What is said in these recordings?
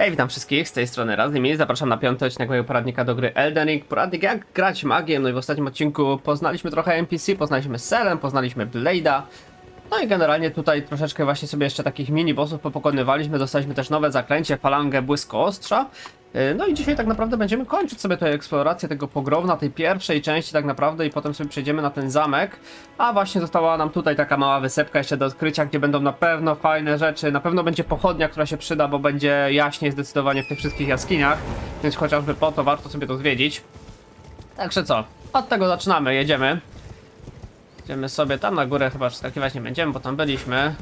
Hej, witam wszystkich, z tej strony Razlimil. Zapraszam na 5. odcinek mojego poradnika do gry Elden Ring. Poradnik jak grać magiem. No i w ostatnim odcinku poznaliśmy trochę NPC, poznaliśmy Selene, poznaliśmy Blade'a. No i generalnie tutaj troszeczkę właśnie sobie jeszcze takich mini bossów popokonywaliśmy. Dostaliśmy też nowe zaklęcie, falangę błysku ostrza. No i dzisiaj tak naprawdę będziemy kończyć sobie tę eksplorację tego pogromna, tej pierwszej części tak naprawdę, i potem sobie przejdziemy na ten zamek. A właśnie została nam tutaj taka mała wysepka jeszcze do odkrycia, gdzie będą na pewno fajne rzeczy. Na pewno będzie pochodnia, która się przyda, bo będzie jaśniej zdecydowanie w tych wszystkich jaskiniach. Więc chociażby po to warto sobie to zwiedzić. Także co, od tego zaczynamy, jedziemy. Idziemy sobie tam na górę, chyba wskakiwać nie będziemy, bo tam byliśmy.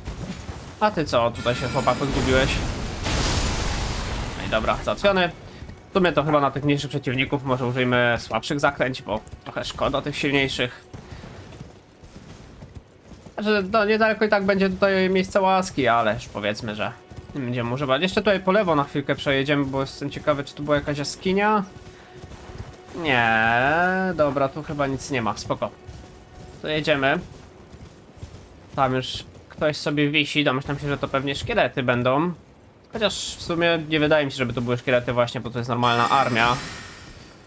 A ty co, tutaj się chłopaku zgubiłeś? No i dobra, załatwiony. W sumie to chyba na tych mniejszych przeciwników może użyjmy słabszych zaklęć, bo trochę szkoda tych silniejszych. Znaczy, no niedaleko i tak będzie tutaj miejsce łaski, ale już powiedzmy, że nie będziemy używać. Jeszcze tutaj po lewo na chwilkę przejedziemy, bo jestem ciekawy, czy tu była jakaś jaskinia. Nie, dobra, tu chyba nic nie ma, spoko. To jedziemy. Tam już ktoś sobie wisi, domyślam się, że to pewnie szkielety będą. Chociaż w sumie nie wydaje mi się, żeby to były szkielety właśnie, bo to jest normalna armia.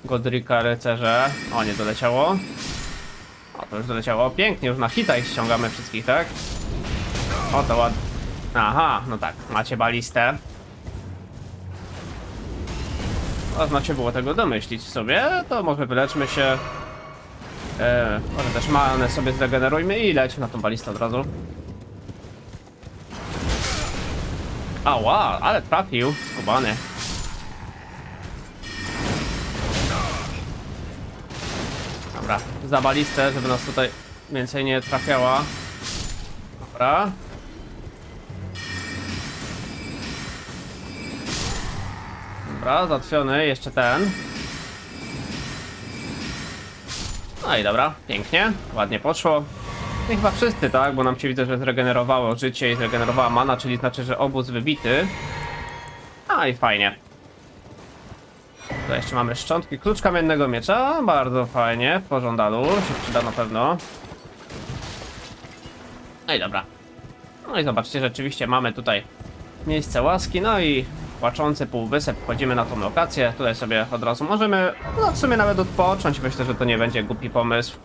Godrika, rycerze. O, nie doleciało. O, to już doleciało. Pięknie, już na hita ich ściągamy wszystkich, tak? O, to ładnie. Aha, no tak, macie balistę. Można się było tego domyślić sobie, to może wyleczmy się. Może też manę sobie zregenerujmy i lećmy na tą balistę od razu. Ała, ale trafił, skubany. Dobra, za balistę, żeby nas tutaj więcej nie trafiała. Dobra. Dobra, załatwiony, jeszcze ten. No i dobra, pięknie, ładnie poszło. I chyba wszyscy, tak? Bo nam się widzę, że zregenerowało życie i zregenerowała mana, czyli znaczy, że obóz wybity. No i fajnie. Tu jeszcze mamy szczątki, klucz kamiennego miecza, bardzo fajnie, w pożądalu, się przyda na pewno. No i dobra. No i zobaczcie, rzeczywiście mamy tutaj miejsce łaski, no i płaczący półwysep, wchodzimy na tą lokację, tutaj sobie od razu możemy, no w sumie nawet odpocząć, myślę, że to nie będzie głupi pomysł.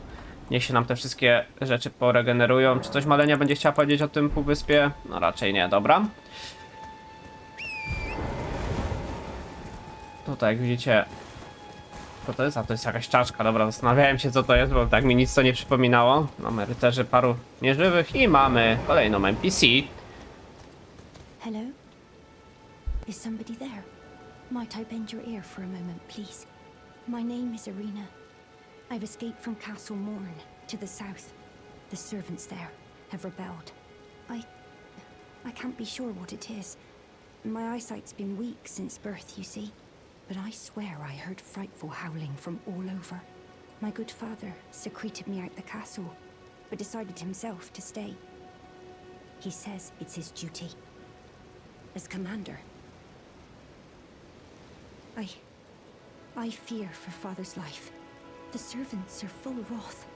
Niech się nam te wszystkie rzeczy poregenerują. Czy coś Malenia będzie chciała powiedzieć o tym półwyspie? No raczej nie, dobra. Tutaj jak widzicie, co to jest? A to jest jakaś czaszka, dobra, zastanawiałem się co to jest, bo tak mi nic to nie przypominało. Mamy rycerzy paru nieżywych i mamy kolejną NPC. Hello? Is somebody there? Might I bend your ear for a moment, please? My name is Irina. I've escaped from Castle Morn to the south. The servants there have rebelled. I can't be sure what it is. My eyesight's been weak since birth, you see. But I swear I heard frightful howling from all over. My good father secreted me out the castle, but decided himself to stay. He says it's his duty. As commander. I fear for father's life. The servants are full wrath,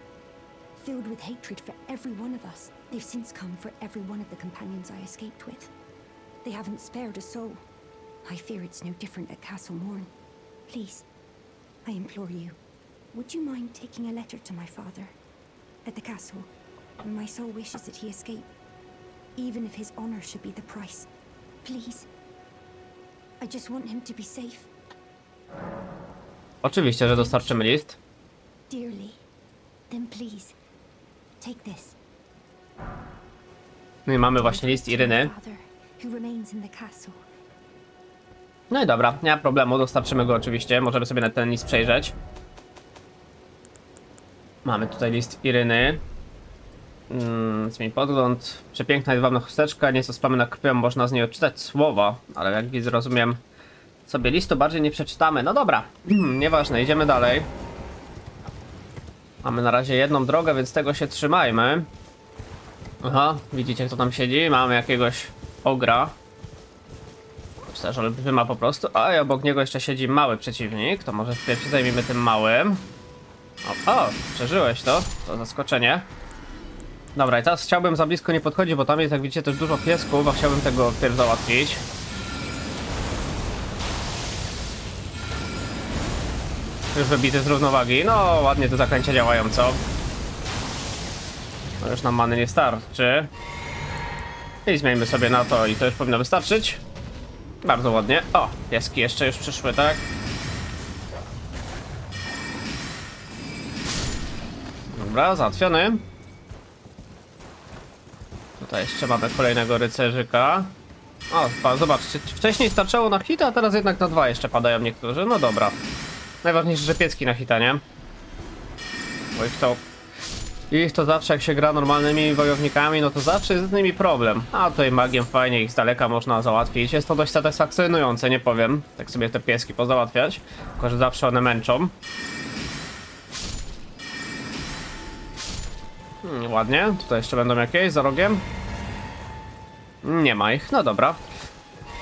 filled with hatred for every one of us. They've since come for every one of the companions I escaped with. They haven't spared a soul. I fear it's no different at Castle Morn. Please, I implore you, would you mind taking a letter to my father at the castle? My soul wishes that he escape, even if his honor should be the price. Please. I just want him to be safe. Oczywiście, że dostarczymy list. Dearly. Then please, take this. No i mamy właśnie list Iryny. No i dobra, nie ma problemu, dostarczymy go oczywiście. Możemy sobie na ten list przejrzeć. Mamy tutaj list Iryny. Zmień podgląd. Przepiękna jedwabna chusteczka, nieco splamena krwią, można z niej odczytać słowa, ale jak widzę, rozumiem, sobie listu bardziej nie przeczytamy. No dobra, nieważne, idziemy dalej. Mamy na razie jedną drogę, więc tego się trzymajmy. Aha, widzicie kto tam siedzi? Mamy jakiegoś ogra. Czy też olbrzyma po prostu. A i obok niego jeszcze siedzi mały przeciwnik. To może wpierw się zajmiemy tym małym. O, przeżyłeś to. To zaskoczenie. Dobra, i teraz chciałbym za blisko nie podchodzić, bo tam jest, jak widzicie, też dużo piesków, a chciałbym tego wpierw załatwić. Już wybity z równowagi. No, ładnie te zaklęcia działają, co? No już nam many nie starczy. I zmieńmy sobie na to i to już powinno wystarczyć. Bardzo ładnie. O, pieski jeszcze już przyszły, tak? Dobra, załatwiony. Tutaj jeszcze mamy kolejnego rycerzyka. O, zobaczcie, wcześniej starczało na hita, a teraz jednak na 2 jeszcze padają niektórzy. No dobra. Najważniejsze, że piecki na hita, nie? Bo ich to zawsze jak się gra normalnymi wojownikami, no to zawsze jest z nimi problem. A tutaj magiem fajnie ich z daleka można załatwić. Jest to dość satysfakcjonujące, nie powiem. Tak sobie te pieski pozałatwiać. Tylko że zawsze one męczą. Ładnie. Tutaj jeszcze będą jakieś za rogiem. Nie ma ich. No dobra.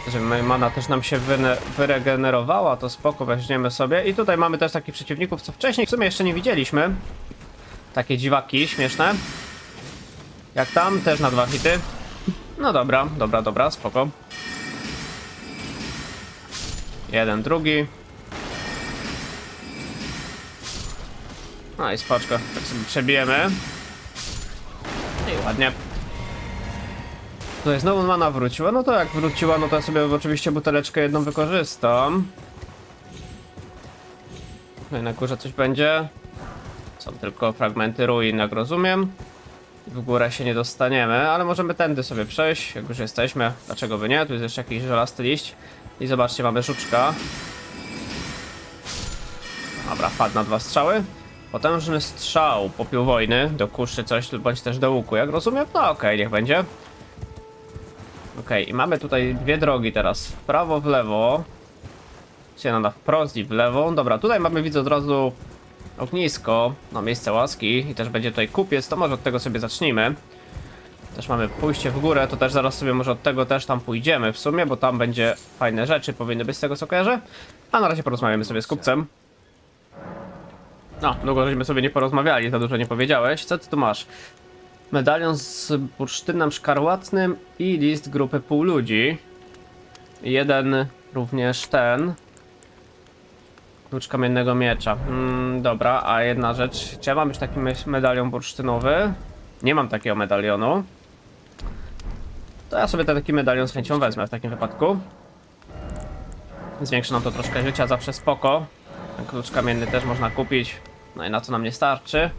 Żeby mana też nam się wyregenerowała, to spoko, weźmiemy sobie. I tutaj mamy też takich przeciwników, co wcześniej w sumie jeszcze nie widzieliśmy. Takie dziwaki śmieszne. Jak tam, też na 2 hity. No dobra, dobra, spoko. Jeden, drugi. No i spoczko, tak sobie przebijemy. I ładnie. Tutaj znowu mana wróciła, no to jak wróciła, no to ja sobie oczywiście buteleczkę jedną wykorzystam. Tutaj na górze coś będzie. Są tylko fragmenty ruin, jak rozumiem. W górę się nie dostaniemy, ale możemy tędy sobie przejść, jak już jesteśmy. Dlaczego by nie? Tu jest jeszcze jakiś żelasty liść. I zobaczcie, mamy żuczka. Dobra, padł na 2 strzały. Potężny strzał, popiół wojny, do kuszy coś, bądź też do łuku, jak rozumiem? No okej, niech będzie. Okej, i mamy tutaj 2 drogi teraz, w prawo, w lewo. Się na wprost i w lewo. Dobra, tutaj mamy, widzę od razu ognisko, no miejsce łaski i też będzie tutaj kupiec, to może od tego sobie zacznijmy. Też mamy pójście w górę, to też zaraz sobie może od tego też tam pójdziemy w sumie, bo tam będzie fajne rzeczy, powinny być z tego co kojarzę. A na razie porozmawiamy sobie z kupcem. No, długo żeśmy sobie nie porozmawiali, za dużo nie powiedziałeś. Co ty tu masz? Medalion z bursztynem szkarłatnym i list grupy półludzi. Jeden również ten. Klucz kamiennego miecza. Dobra, a jedna rzecz. Czy ja mam już taki medalion bursztynowy? Nie mam takiego medalionu. To ja sobie ten taki medalion z chęcią wezmę w takim wypadku. Zwiększy nam to troszkę życia, zawsze spoko. Ten klucz kamienny też można kupić. No i na co nam nie starczy.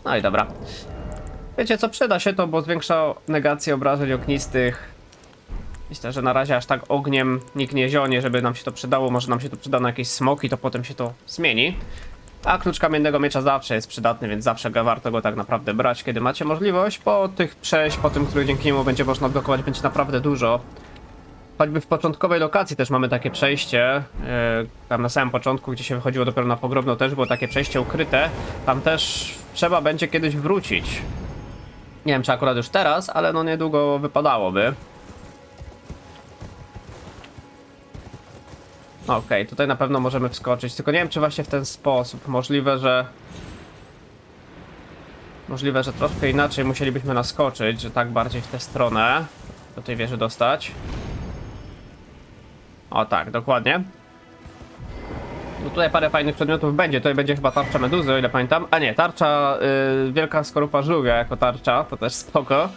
No i dobra. Wiecie co, przyda się to, bo zwiększa negację obrażeń ognistych. Myślę, że na razie aż tak ogniem nikt nie zionie, żeby nam się to przydało. Może nam się to przyda na jakieś smoki, to potem się to zmieni. A klucz kamiennego miecza zawsze jest przydatny, więc zawsze warto go tak naprawdę brać, kiedy macie możliwość. Bo tych przejść, po tym, których dzięki niemu będzie można odblokować, będzie naprawdę dużo. Choćby w początkowej lokacji też mamy takie przejście, tam na samym początku, gdzie się wychodziło dopiero na pogrobną, też było takie przejście ukryte. Tam też trzeba będzie kiedyś wrócić. Nie wiem, czy akurat już teraz, ale no niedługo wypadałoby. Okej, tutaj na pewno możemy wskoczyć, tylko nie wiem, czy właśnie w ten sposób. Możliwe, że troszkę inaczej musielibyśmy naskoczyć, że tak bardziej w tę stronę do tej wieży dostać. O tak, dokładnie. No tutaj parę fajnych przedmiotów będzie. Tutaj będzie chyba tarcza meduzy, o ile pamiętam. A nie, tarcza, wielka skorupa żółwia jako tarcza, to też spoko.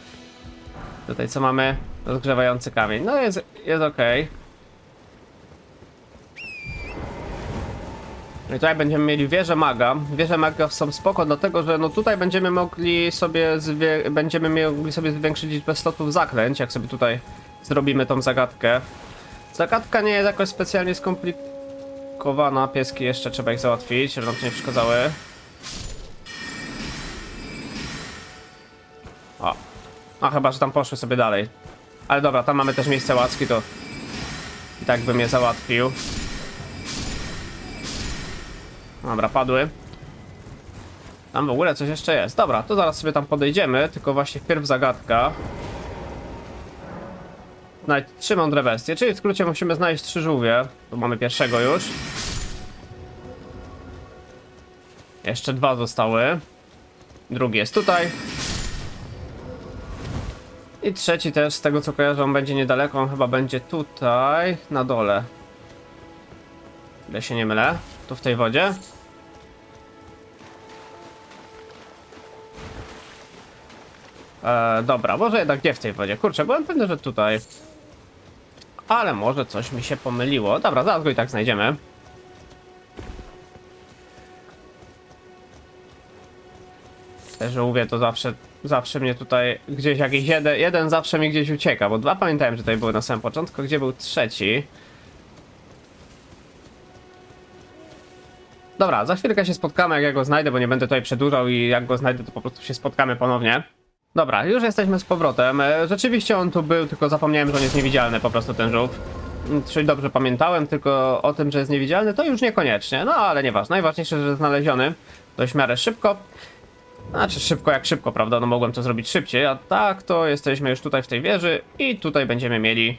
Tutaj co mamy? Rozgrzewający kamień. No jest okej. I tutaj będziemy mieli wieżę maga. Wieże maga są spoko, dlatego że no tutaj będziemy mogli sobie zwiększyć liczbę slotów zaklęć, jak sobie tutaj zrobimy tą zagadkę. Zagadka nie jest jakoś specjalnie skomplikowana. Pieski jeszcze trzeba ich załatwić, żeby nam to nie przeszkadzały. O. A chyba, że tam poszły sobie dalej. Ale dobra, tam mamy też miejsce łaski, to i tak bym je załatwił. Dobra, padły. Tam w ogóle coś jeszcze jest. Dobra, to zaraz sobie tam podejdziemy, tylko właśnie wpierw zagadka. Znajdź 3 mądre bestie, czyli w skrócie musimy znaleźć 3 żółwie. Tu mamy pierwszego już. Jeszcze 2 zostały. Drugi jest tutaj. I trzeci też, z tego co kojarzę, on będzie niedaleko, on chyba będzie tutaj, na dole. Ile się nie mylę. Tu w tej wodzie. Dobra, może jednak nie w tej wodzie. Kurczę, byłem pewny, że tutaj. Ale może coś mi się pomyliło. Dobra, zaraz go i tak znajdziemy. Te żółwie to zawsze mnie tutaj gdzieś jakiś jeden zawsze mi gdzieś ucieka, bo dwa pamiętałem, że tutaj były na samym początku, gdzie był trzeci. Dobra, za chwilkę się spotkamy, jak ja go znajdę, bo nie będę tutaj przedłużał i jak go znajdę, to po prostu się spotkamy ponownie. Dobra, już jesteśmy z powrotem. Rzeczywiście on tu był, tylko zapomniałem, że on jest niewidzialny po prostu ten żółw. Czyli dobrze pamiętałem, tylko o tym, że jest niewidzialny, to już niekoniecznie. No ale nieważne, najważniejsze, że jest znaleziony dość w miarę szybko. Znaczy szybko jak szybko, prawda? No mogłem to zrobić szybciej, a tak to jesteśmy już tutaj w tej wieży i tutaj będziemy mieli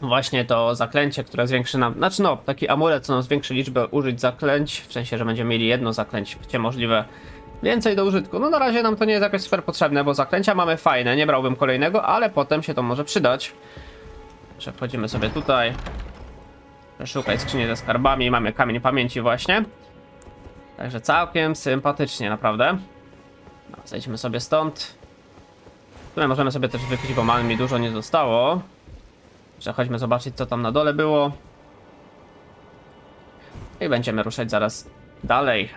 właśnie to zaklęcie, które zwiększy nam, znaczy no, taki amulet, co nam zwiększy liczbę użyć zaklęć, w sensie, że będziemy mieli jedno zaklęcie możliwe więcej do użytku. No na razie nam to nie jest jakoś super potrzebne, bo zaklęcia mamy fajne, nie brałbym kolejnego, ale potem się to może przydać. Przechodzimy sobie tutaj. Szukaj skrzynię ze skarbami, mamy kamień pamięci właśnie. Także całkiem sympatycznie, naprawdę. No, zejdźmy sobie stąd. Tutaj możemy sobie też wypić, bo mamy mi dużo nie zostało. Przechodźmy zobaczyć, co tam na dole było. I będziemy ruszać zaraz dalej.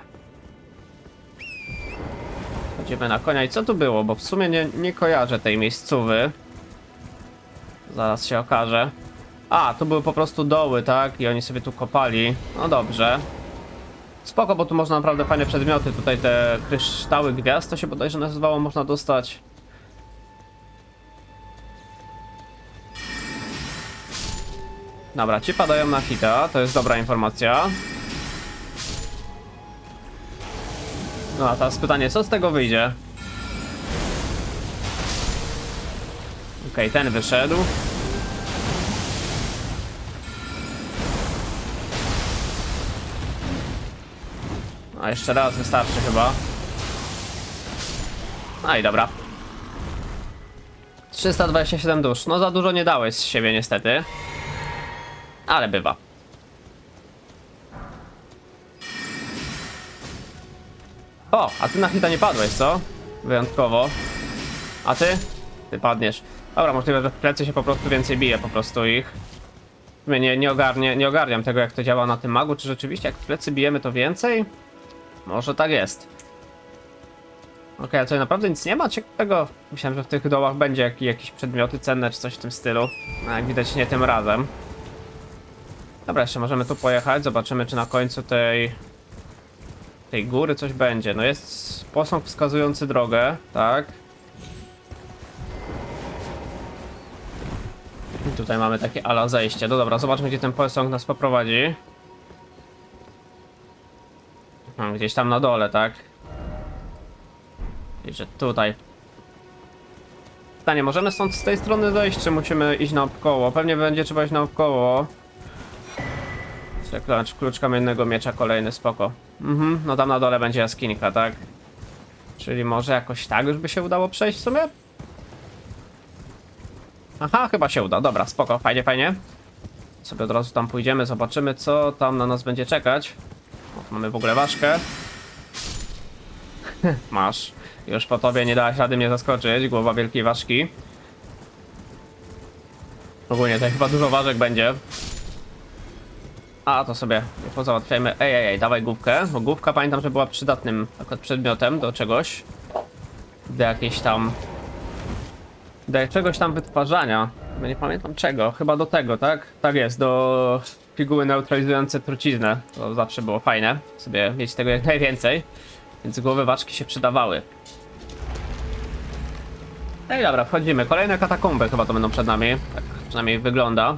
Chodzimy na konia. I co tu było? Bo w sumie nie kojarzę tej miejscowy. Zaraz się okaże. A, tu były po prostu doły, tak? I oni sobie tu kopali. No dobrze. Spoko, bo tu można naprawdę fajne przedmioty. Tutaj te kryształy gwiazd, to się bodajże nazywało, można dostać. Dobra, ci padają na hita, to jest dobra informacja. No a teraz pytanie, co z tego wyjdzie? Okej, ten wyszedł. A jeszcze raz wystarczy chyba. No i dobra. 327 dusz. No za dużo nie dałeś z siebie niestety. Ale bywa. O, a ty na hita nie padłeś, co? Wyjątkowo. A ty? Ty padniesz. Dobra, możliwe, że w plecy się po prostu więcej bije, po prostu ich. Nie ogarniam tego, jak to działa na tym magu. Czy rzeczywiście jak w plecy bijemy, to więcej? Może tak jest. Okej, ale tutaj naprawdę nic nie ma ciekawego. Myślałem, że w tych dołach będzie jakieś przedmioty cenne, czy coś w tym stylu. A jak widać nie tym razem. Dobra, jeszcze możemy tu pojechać. Zobaczymy, czy na końcu tej góry coś będzie. No jest posąg wskazujący drogę, tak. I tutaj mamy takie ala zejście. No dobra, zobaczmy, gdzie ten posąg nas poprowadzi. Gdzieś tam na dole, tak? I że tutaj. Pytanie, możemy stąd z tej strony dojść, czy musimy iść naokoło? Pewnie będzie trzeba iść naokoło. Klucz kamiennego miecza kolejny, spoko. No tam na dole będzie jaskinka, tak? Czyli może jakoś tak już by się udało przejść w sumie? Aha, chyba się uda, dobra, spoko, fajnie, fajnie. Sobie od razu tam pójdziemy, zobaczymy, co tam na nas będzie czekać. O, mamy w ogóle ważkę. Masz. Już po tobie nie dałaś rady mnie zaskoczyć, głowa wielkiej ważki. Ogólnie tutaj chyba dużo ważek będzie. A, to sobie pozałatwiajmy. Ej, dawaj główkę, bo główka pamiętam, że była przydatnym akurat przedmiotem do czegoś. Do czegoś tam wytwarzania. Nie pamiętam czego, chyba do tego, tak? Tak jest, do piguły neutralizujące truciznę. To zawsze było fajne, sobie mieć tego jak najwięcej. Więc głowy ważki się przydawały. No i dobra, wchodzimy. Kolejne katakumby chyba to będą przed nami. Tak przynajmniej wygląda.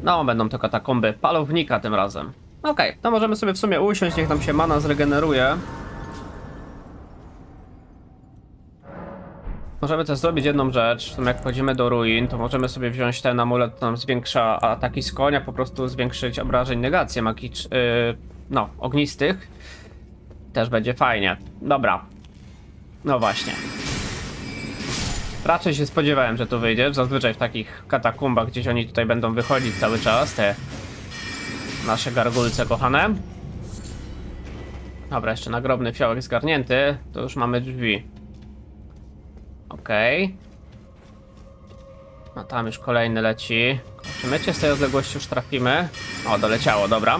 No, będą to katakumby palownika tym razem. Okej, to możemy sobie w sumie usiąść, niech nam się mana zregeneruje. Możemy też zrobić jedną rzecz, w sumie jak wchodzimy do ruin, to możemy sobie wziąć ten amulet, to nam zwiększa ataki z konia, po prostu zwiększyć obrażeń, negację no, ognistych. Też będzie fajnie. Dobra. No właśnie. Raczej się spodziewałem, że to wyjdzie. Zazwyczaj w takich katakumbach gdzieś oni tutaj będą wychodzić cały czas. Te nasze gargulce kochane. Dobra, jeszcze nagrobny fiołek zgarnięty. To już mamy drzwi. Okej. No tam już kolejny leci. Czy my cię z tej odległości już trafimy? O, doleciało, dobra.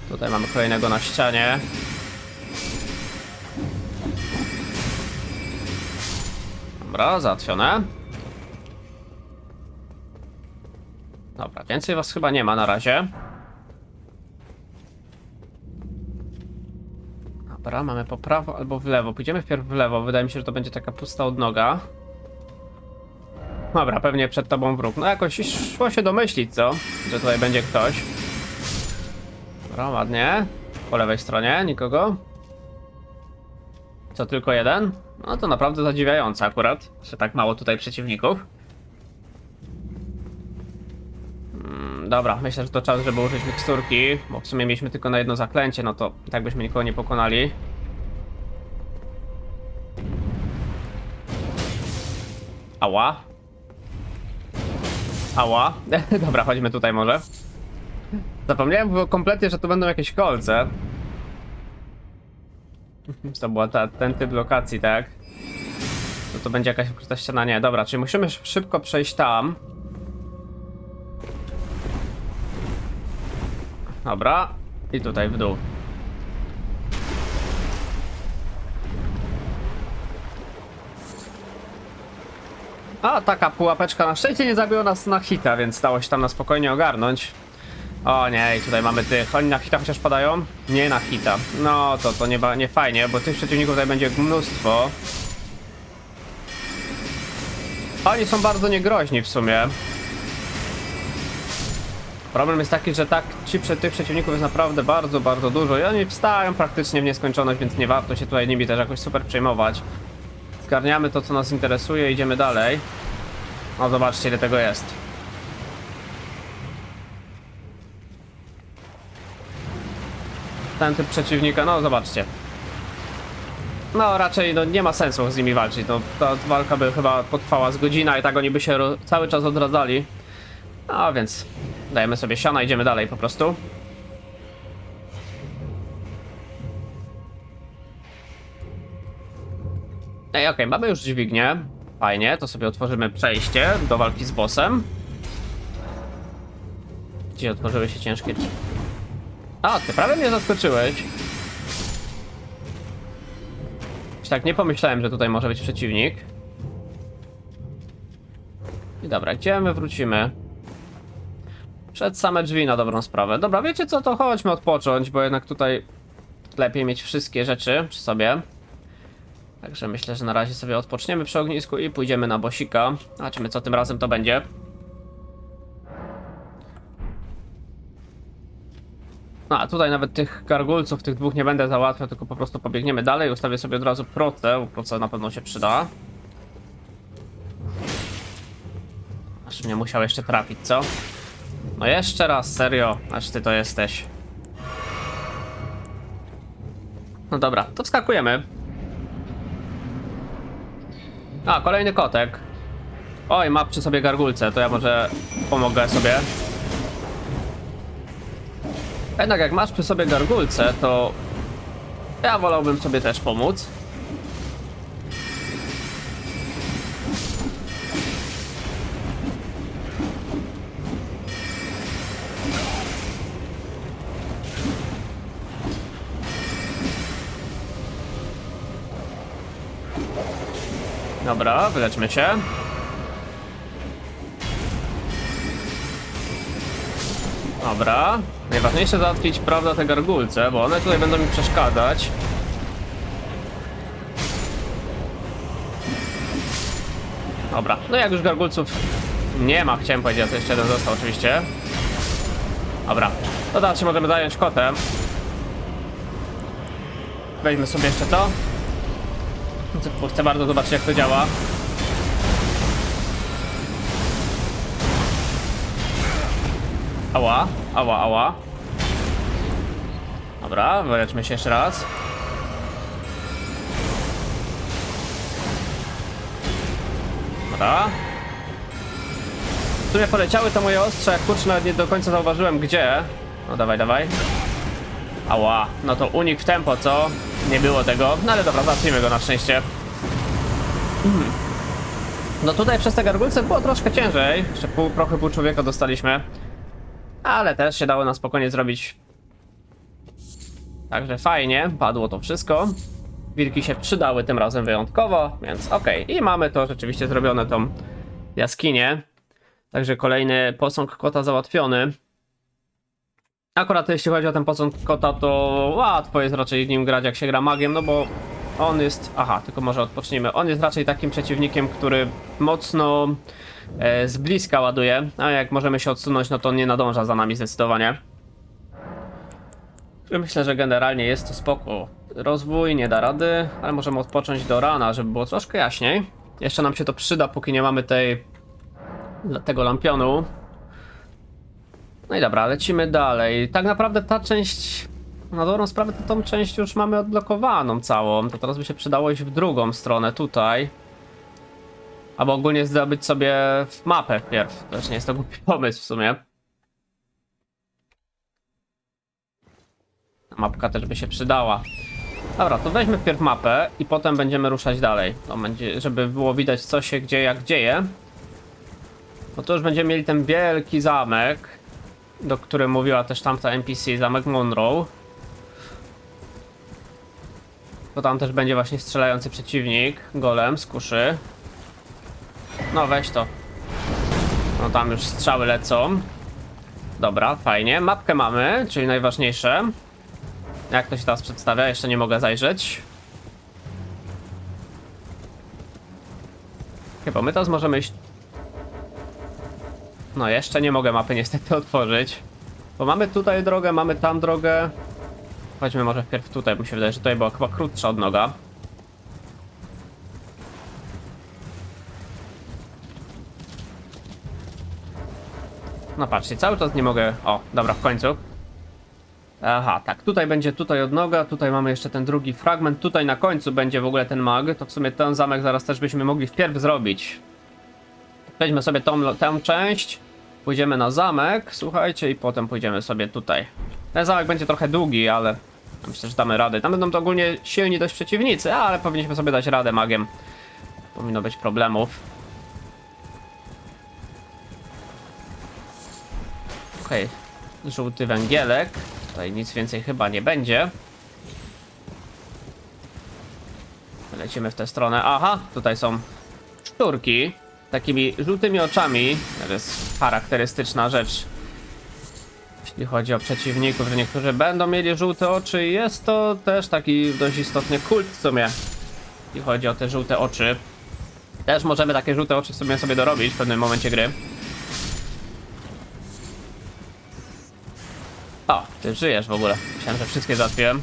Tutaj mamy kolejnego na ścianie. Dobra, załatwione. Dobra, więcej was chyba nie ma na razie. Dobra, mamy po prawo albo w lewo. Pójdziemy wpierw w lewo. Wydaje mi się, że to będzie taka pusta odnoga. Dobra, pewnie przed tobą wróg. No jakoś szło się domyślić, co? Że tutaj będzie ktoś. Dobra, ładnie. Po lewej stronie nikogo. Co, tylko jeden? No to naprawdę zadziwiające akurat, że tak mało tutaj przeciwników. Dobra, myślę, że to czas, żeby użyć miksturki, bo w sumie mieliśmy tylko na jedno zaklęcie, no to i tak byśmy nikogo nie pokonali. Ała. Ała. Dobra, chodźmy tutaj może. Zapomniałem kompletnie, że tu będą jakieś kolce. To była ten typ lokacji, tak? To będzie jakaś ukryta ściana, nie, dobra, czyli musimy szybko przejść tam. Dobra, i tutaj w dół. A, taka pułapeczka na szczęście nie zabiła nas na hita, więc dało się tam na spokojnie ogarnąć. O nie, i tutaj mamy tych. Oni na hita chociaż padają? Nie na hita. No to nie fajnie, bo tych przeciwników tutaj będzie mnóstwo. Oni są bardzo niegroźni w sumie. Problem jest taki, że tych przeciwników jest naprawdę bardzo, bardzo dużo i oni wstają praktycznie w nieskończoność, więc nie warto się tutaj nimi też jakoś super przejmować. Zgarniamy to, co nas interesuje, idziemy dalej. No zobaczcie, ile tego jest. Ten typ przeciwnika, no zobaczcie. No raczej no, nie ma sensu z nimi walczyć, no, ta walka by chyba potrwała z godzina i tak oni by się cały czas odradzali. No więc dajemy sobie siana, idziemy dalej po prostu. Ej, okej, mamy już dźwignię. Fajnie, to sobie otworzymy przejście do walki z bossem. Gdzie otworzyły się ciężkie drzwi? A, ty prawie mnie zaskoczyłeś. Tak, nie pomyślałem, że tutaj może być przeciwnik. I dobra, gdzie my wrócimy? Przed same drzwi na dobrą sprawę. Dobra, wiecie co, to chodźmy odpocząć, bo jednak tutaj lepiej mieć wszystkie rzeczy przy sobie. Także myślę, że na razie sobie odpoczniemy przy ognisku i pójdziemy na bossika. Zobaczymy, co tym razem to będzie. No, a tutaj nawet tych gargulców, tych dwóch nie będę załatwiał, tylko po prostu pobiegniemy dalej. Ustawię sobie od razu procę, bo proce na pewno się przyda. Aż mnie musiał jeszcze trafić, co? No jeszcze raz, serio, aż ty to jesteś. No dobra, to wskakujemy. A, kolejny kotek. Oj, ma przy sobie gargulce, to ja może pomogę sobie. Jednak jak masz przy sobie gargulce, to ja wolałbym sobie też pomóc. Dobra, wyleczmy się. Dobra. Najważniejsze załatwić, prawda, te gargulce, bo one tutaj będą mi przeszkadzać. Dobra, no jak już gargulców nie ma, chciałem powiedzieć, a to jeszcze jeden został oczywiście. Dobra, to teraz się możemy zająć kotem. Weźmy sobie jeszcze to. Bo chcę bardzo zobaczyć, jak to działa. Ała, ała, ała. Dobra, wyleczmy się jeszcze raz. Dobra. sumie poleciały to moje ostrze, jak kurczę nawet nie do końca zauważyłem gdzie. No dawaj, dawaj. Ała, no to unik w tempo, co? Nie było tego, no ale dobra, zacznijmy go na szczęście. No tutaj przez te gargulce było troszkę ciężej. Jeszcze trochę pół człowieka dostaliśmy. Ale też się dało na spokojnie zrobić. Także fajnie, padło to wszystko. Wilki się przydały tym razem wyjątkowo, więc okej. I mamy to rzeczywiście zrobione, tą jaskinię. Także kolejny posąg kota załatwiony. Akurat jeśli chodzi o ten posąg kota, to łatwo jest raczej nim grać, jak się gra magiem, no bo on jest... Aha, tylko może odpocznijmy. On jest raczej takim przeciwnikiem, który mocno z bliska ładuje, a jak możemy się odsunąć, no to nie nadąża za nami zdecydowanie. Myślę, że generalnie jest to spoko. Rozwój nie da rady, ale możemy odpocząć do rana, żeby było troszkę jaśniej. Jeszcze nam się to przyda, póki nie mamy tego lampionu. No i dobra, lecimy dalej. Tak naprawdę ta część, na dobrą sprawę, to tą część już mamy odblokowaną całą. To teraz by się przydało iść w drugą stronę, tutaj. Albo ogólnie zdobyć sobie mapę wpierw. To też nie jest to głupi pomysł w sumie. Mapka też by się przydała. Dobra, to weźmy wpierw mapę i potem będziemy ruszać dalej. To będzie, żeby było widać, co się gdzie jak dzieje. No to już będziemy mieli ten wielki zamek, do którego mówiła też tamta NPC, zamek Monroe. To tam też będzie właśnie strzelający przeciwnik, golem z kuszy. No weź to. No tam już strzały lecą. Dobra, fajnie. Mapkę mamy, czyli najważniejsze. Jak to się teraz przedstawia? Jeszcze nie mogę zajrzeć. Chyba my teraz możemy iść... No jeszcze nie mogę mapy niestety otworzyć. Bo mamy tutaj drogę, mamy tam drogę. Chodźmy może wpierw tutaj, bo mi się wydaje, że tutaj była chyba krótsza od noga. No patrzcie, cały czas nie mogę... O, dobra, w końcu. Aha, tak, tutaj będzie tutaj odnoga, tutaj mamy jeszcze ten drugi fragment, tutaj na końcu będzie w ogóle ten mag, to w sumie ten zamek zaraz też byśmy mogli wpierw zrobić. Weźmy sobie tę część, pójdziemy na zamek, słuchajcie, i potem pójdziemy sobie tutaj. Ten zamek będzie trochę długi, ale myślę, że damy radę. Tam będą to ogólnie silni dość przeciwnicy, ale powinniśmy sobie dać radę magiem. Powinno być problemów. Okej, żółty węgielek. Tutaj nic więcej chyba nie będzie. Lecimy w tę stronę. Aha, tutaj są szczurki. Takimi żółtymi oczami. To jest charakterystyczna rzecz, jeśli chodzi o przeciwników, że niektórzy będą mieli żółte oczy. I jest to też taki dość istotny kult w sumie, jeśli chodzi o te żółte oczy. Też możemy takie żółte oczy w sumie sobie dorobić w pewnym momencie gry. O, ty żyjesz w ogóle. Myślałem, że wszystkie załatwiłem.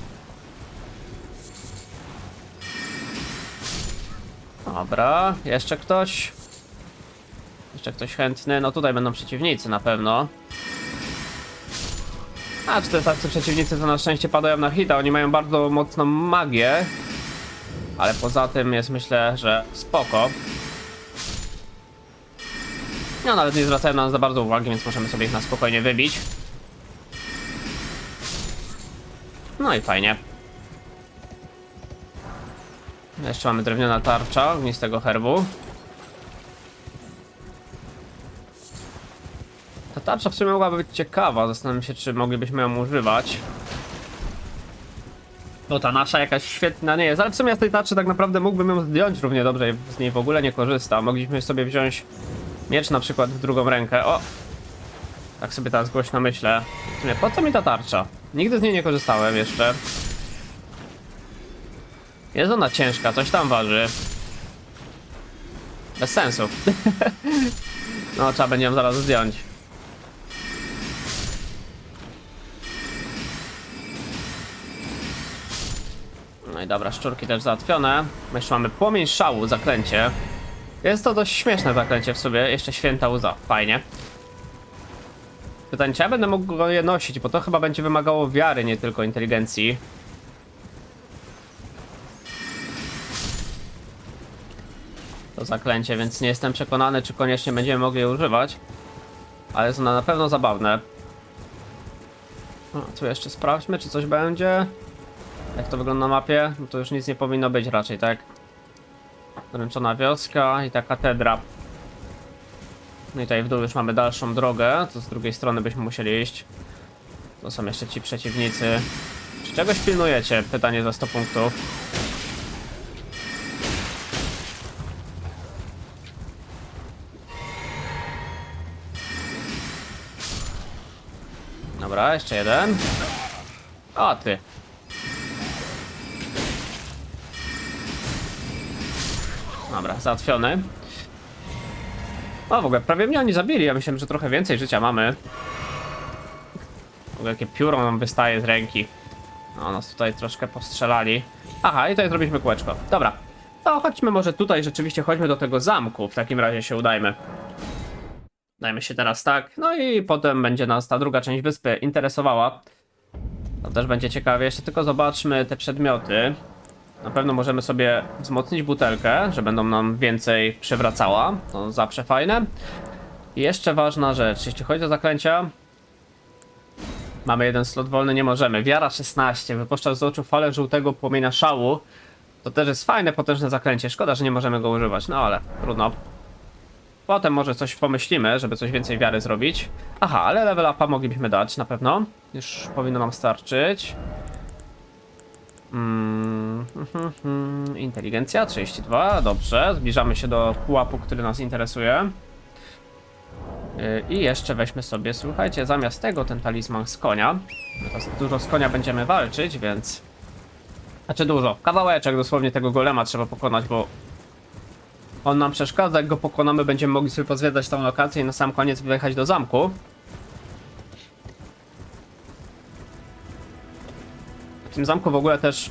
Dobra, jeszcze ktoś? Jeszcze ktoś chętny? No tutaj będą przeciwnicy na pewno. A, czy te tacy przeciwnicy to na szczęście padają na hita. Oni mają bardzo mocną magię. Ale poza tym jest, myślę, że spoko. No nawet nie zwracają na nas za bardzo uwagi, więc możemy sobie ich na spokojnie wybić. No i fajnie. Jeszcze mamy drewniana tarcza ognistego herbu. Ta tarcza w sumie mogłaby być ciekawa. Zastanawiam się, czy moglibyśmy ją używać. Bo ta nasza jakaś świetna nie jest. Ale w sumie z tej tarczy tak naprawdę mógłbym ją zdjąć równie dobrze. Z niej w ogóle nie korzystam. Mogliśmy sobie wziąć miecz na przykład w drugą rękę. O! Tak sobie teraz głośno myślę. W sumie po co mi ta tarcza? Nigdy z niej nie korzystałem jeszcze. Jest ona ciężka, coś tam waży. Bez sensu. No, trzeba będzie ją zaraz zdjąć. No i dobra, szczurki też załatwione. Jeszcze mamy płomień szału, zaklęcie. Jest to dość śmieszne zaklęcie w sobie. Jeszcze święta łza, fajnie. Pytanie, czy ja będę mógł je nosić, bo to chyba będzie wymagało wiary, nie tylko inteligencji. To zaklęcie, więc nie jestem przekonany, czy koniecznie będziemy mogli je używać. Ale jest ona na pewno zabawne. No, tu jeszcze sprawdźmy, czy coś będzie. Jak to wygląda na mapie? No to już nic nie powinno być raczej, tak? Zręczona wioska i ta katedra. No i tutaj w dół już mamy dalszą drogę, to z drugiej strony byśmy musieli iść. To są jeszcze ci przeciwnicy. Czy czegoś pilnujecie? Pytanie za 100 punktów. Dobra, jeszcze jeden. O, ty. Dobra, załatwiony. O, w ogóle prawie mnie oni zabili. Ja myślałem, że trochę więcej życia mamy. W ogóle jakie pióro nam wystaje z ręki. No, nas tutaj troszkę postrzelali. Aha, i tutaj zrobiliśmy kółeczko. Dobra. To chodźmy może tutaj, rzeczywiście chodźmy do tego zamku. W takim razie się udajmy. Dajmy się teraz tak. No i potem będzie nas ta druga część wyspy interesowała. To też będzie ciekawie. Jeszcze tylko zobaczmy te przedmioty. Na pewno możemy sobie wzmocnić butelkę, że będą nam więcej przywracała. To zawsze fajne. I jeszcze ważna rzecz, jeśli chodzi o zaklęcia. Mamy jeden slot wolny, nie możemy. Wiara 16, wypuszcza z oczu falę żółtego płomienia szału. To też jest fajne, potężne zaklęcie. Szkoda, że nie możemy go używać, no ale trudno. Potem może coś pomyślimy, żeby coś więcej wiary zrobić. Aha, ale level upa moglibyśmy dać na pewno. Już powinno nam starczyć. Inteligencja 32, dobrze. Zbliżamy się do pułapu, który nas interesuje. I jeszcze weźmy sobie, słuchajcie, zamiast tego ten talizman z konia. Teraz dużo z konia będziemy walczyć, więc... Znaczy dużo, kawałeczek dosłownie tego golema trzeba pokonać, bo... On nam przeszkadza, jak go pokonamy, będziemy mogli sobie pozwiedzać tą lokację i na sam koniec wyjechać do zamku. W tym zamku w ogóle też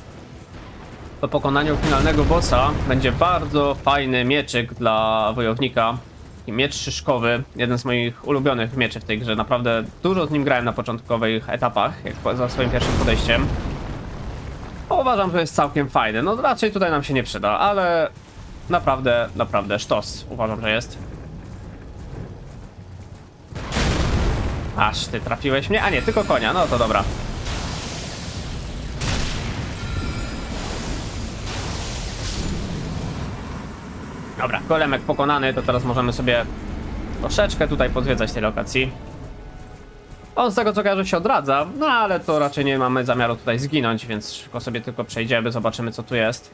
po pokonaniu finalnego bossa będzie bardzo fajny mieczyk dla wojownika. Taki miecz szyszkowy, jeden z moich ulubionych mieczy w tej grze. Naprawdę dużo z nim grałem na początkowych etapach, jak za swoim pierwszym podejściem. Uważam, że jest całkiem fajny. No raczej tutaj nam się nie przyda, ale naprawdę sztos. Uważam, że jest. Aż ty trafiłeś mnie? A nie, tylko konia, no to dobra. Dobra, golemek pokonany, to teraz możemy sobie troszeczkę tutaj pozwiedzać tej lokacji. On z tego co kojarzę się odradza, no ale to raczej nie mamy zamiaru tutaj zginąć, więc szybko sobie tylko przejdziemy, zobaczymy co tu jest.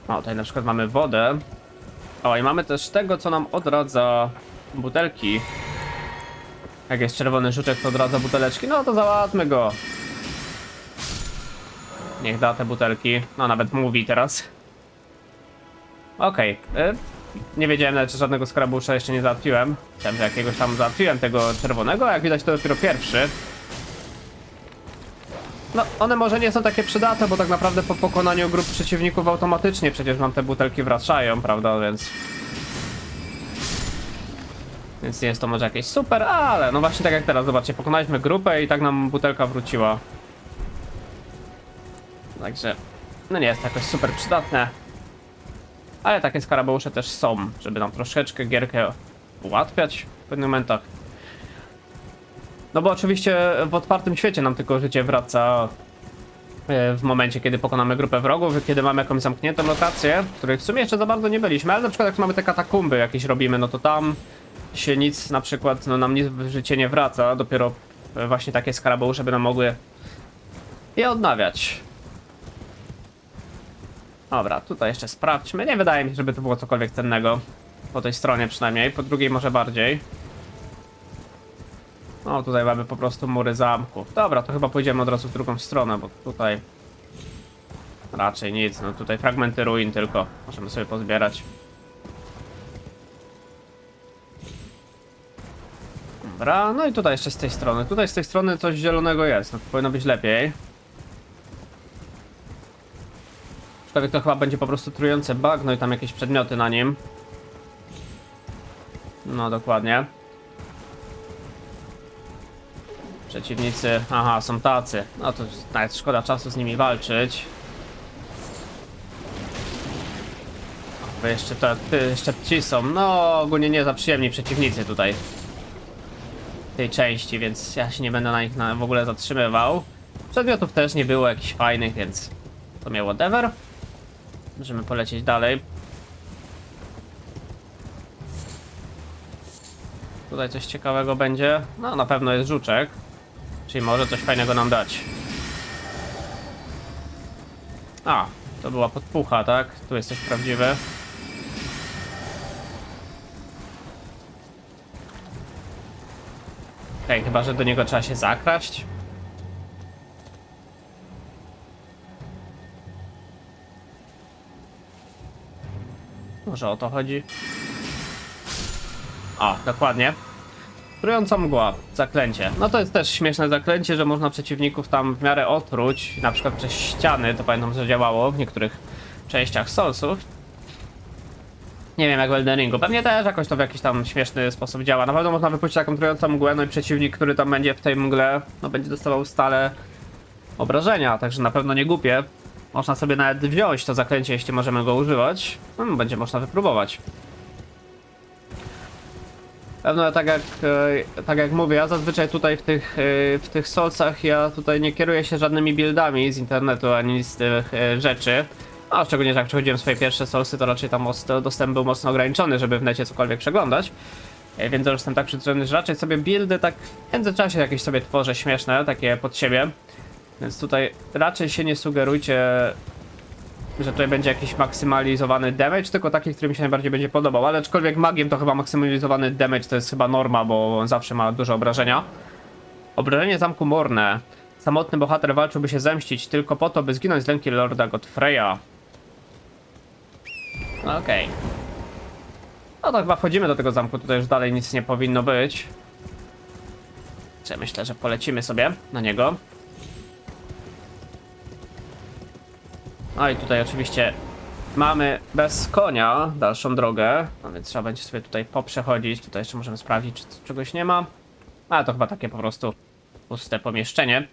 O, tutaj na przykład mamy wodę. O, i mamy też tego, co nam odradza butelki. Jak jest czerwony żuczek, to odradza buteleczki, no to załatwmy go. Niech da te butelki. No nawet mówi teraz. Okej. Nie wiedziałem nawet, że żadnego skarabusza jeszcze nie załatwiłem. Myślałem, że jakiegoś tam załatwiłem tego czerwonego, a jak widać to dopiero pierwszy. No, one może nie są takie przydatne, bo tak naprawdę po pokonaniu grup przeciwników automatycznie przecież nam te butelki wracają, prawda, więc nie jest to może jakieś super, ale no właśnie tak jak teraz, zobaczcie, pokonaliśmy grupę i tak nam butelka wróciła. Także, no nie jest to jakoś super przydatne. Ale takie skarabeusze też są, żeby nam troszeczkę gierkę ułatwiać w pewnych momentach. No bo oczywiście w otwartym świecie nam tylko życie wraca w momencie, kiedy pokonamy grupę wrogów, kiedy mamy jakąś zamkniętą lokację, w których w sumie jeszcze za bardzo nie byliśmy, ale na przykład jak mamy te katakumby jakieś robimy, no to tam się nic na przykład, no nam nic w życie nie wraca, dopiero właśnie takie skarabeusze by nam mogły je odnawiać. Dobra, tutaj jeszcze sprawdźmy. Nie wydaje mi się, żeby to było cokolwiek cennego. Po tej stronie przynajmniej, po drugiej może bardziej. No, tutaj mamy po prostu mury zamków. Dobra, to chyba pójdziemy od razu w drugą stronę, bo tutaj raczej nic. No tutaj fragmenty ruin tylko możemy sobie pozbierać. Dobra, no i tutaj jeszcze z tej strony. Tutaj z tej strony coś zielonego jest, no to powinno być lepiej. Aczkolwiek to chyba będzie po prostu trujące bagno i tam jakieś przedmioty na nim. No dokładnie. Przeciwnicy, aha, są tacy. No to nawet szkoda czasu z nimi walczyć. Bo jeszcze jeszcze ci są, no ogólnie nie za przyjemni przeciwnicy tutaj. W tej części, więc ja się nie będę na nich w ogóle zatrzymywał. Przedmiotów też nie było jakichś fajnych, więc to mnie whatever. Możemy polecieć dalej. Tutaj coś ciekawego będzie. No na pewno jest żuczek. Czyli może coś fajnego nam dać. A, to była podpucha, tak? Tu jest coś prawdziwe. Okej, chyba że do niego trzeba się zakraść. Może o to chodzi. O, dokładnie. Trująca mgła, zaklęcie. No to jest też śmieszne zaklęcie, że można przeciwników tam w miarę otruć, na przykład przez ściany, to pamiętam, że działało w niektórych częściach Soulsów. Nie wiem jak w Elden Ringu, pewnie też jakoś to w jakiś tam śmieszny sposób działa. Na pewno można wypuścić taką trującą mgłę, no i przeciwnik, który tam będzie w tej mgle, no będzie dostawał stale obrażenia, także na pewno nie głupie. Można sobie nawet wziąć to zaklęcie, jeśli możemy go używać. No, będzie można wypróbować. Pewno tak jak mówię, ja zazwyczaj tutaj w tych Soulsach ja tutaj nie kieruję się żadnymi buildami z internetu ani z tych rzeczy. A szczególnie, że jak przechodziłem swoje pierwsze Soulsy, to raczej tam dostęp był mocno ograniczony, żeby w necie cokolwiek przeglądać. Więc już jestem tak przyzwyczajony, że raczej sobie buildy tak w międzyczasie jakieś sobie tworzę śmieszne, takie pod siebie. Więc tutaj raczej się nie sugerujcie, że tutaj będzie jakiś maksymalizowany damage, tylko taki, który mi się najbardziej będzie podobał. Ale aczkolwiek magiem to chyba maksymalizowany damage to jest chyba norma, bo on zawsze ma duże obrażenia. Obrażenie zamku Morne. Samotny bohater walczył, by się zemścić, tylko po to, by zginąć z ręki Lorda Godfreya. Okej. No to chyba wchodzimy do tego zamku, tutaj już dalej nic nie powinno być. Czy myślę, że polecimy sobie na niego. No i tutaj oczywiście mamy bez konia dalszą drogę, no więc trzeba będzie sobie tutaj poprzechodzić. Tutaj jeszcze możemy sprawdzić, czy czegoś nie ma. Ale to chyba takie po prostu puste pomieszczenie.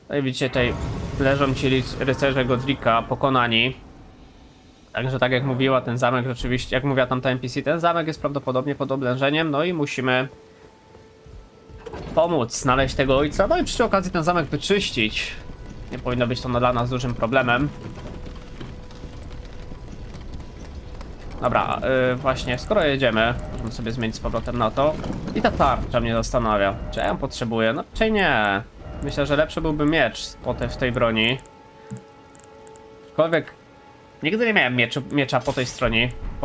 No i widzicie, tutaj leżą ci rycerze Godrika pokonani. Także tak jak mówiła, ten zamek rzeczywiście, jak mówiła tamta NPC, ten zamek jest prawdopodobnie pod oblężeniem, no i musimy pomóc znaleźć tego ojca, no i przy okazji ten zamek wyczyścić. Nie powinno być to dla nas dużym problemem. Dobra, właśnie, skoro jedziemy, możemy sobie zmienić z powrotem na to. I ta tarcza mnie zastanawia. Czy ja ją potrzebuję? No, czy nie. Myślę, że lepszy byłby miecz w tej broni. Aczkolwiek nigdy nie miałem miecza po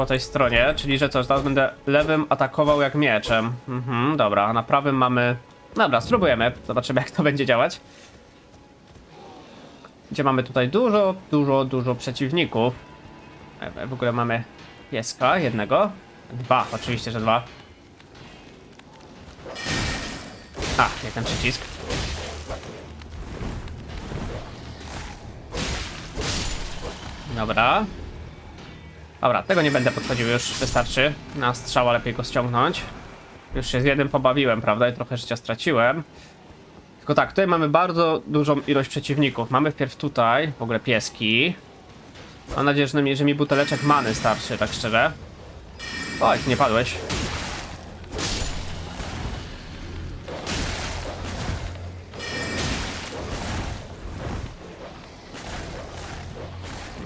tej stronie, czyli że co, teraz będę lewym atakował jak mieczem. Dobra, a na prawym mamy... Dobra, spróbujemy, zobaczymy jak to będzie działać. Gdzie mamy tutaj dużo przeciwników. W ogóle mamy pieska jednego. Dwa, oczywiście, że dwa. A, jeden przycisk. Dobra. Dobra, tego nie będę podchodził już, wystarczy. Na strzała lepiej go ściągnąć. Już się z jednym pobawiłem, prawda, i trochę życia straciłem. Tylko tak, tutaj mamy bardzo dużą ilość przeciwników. Mamy wpierw tutaj, w ogóle pieski. Mam nadzieję, że mi buteleczek many starczy, tak szczerze. Oj, nie padłeś.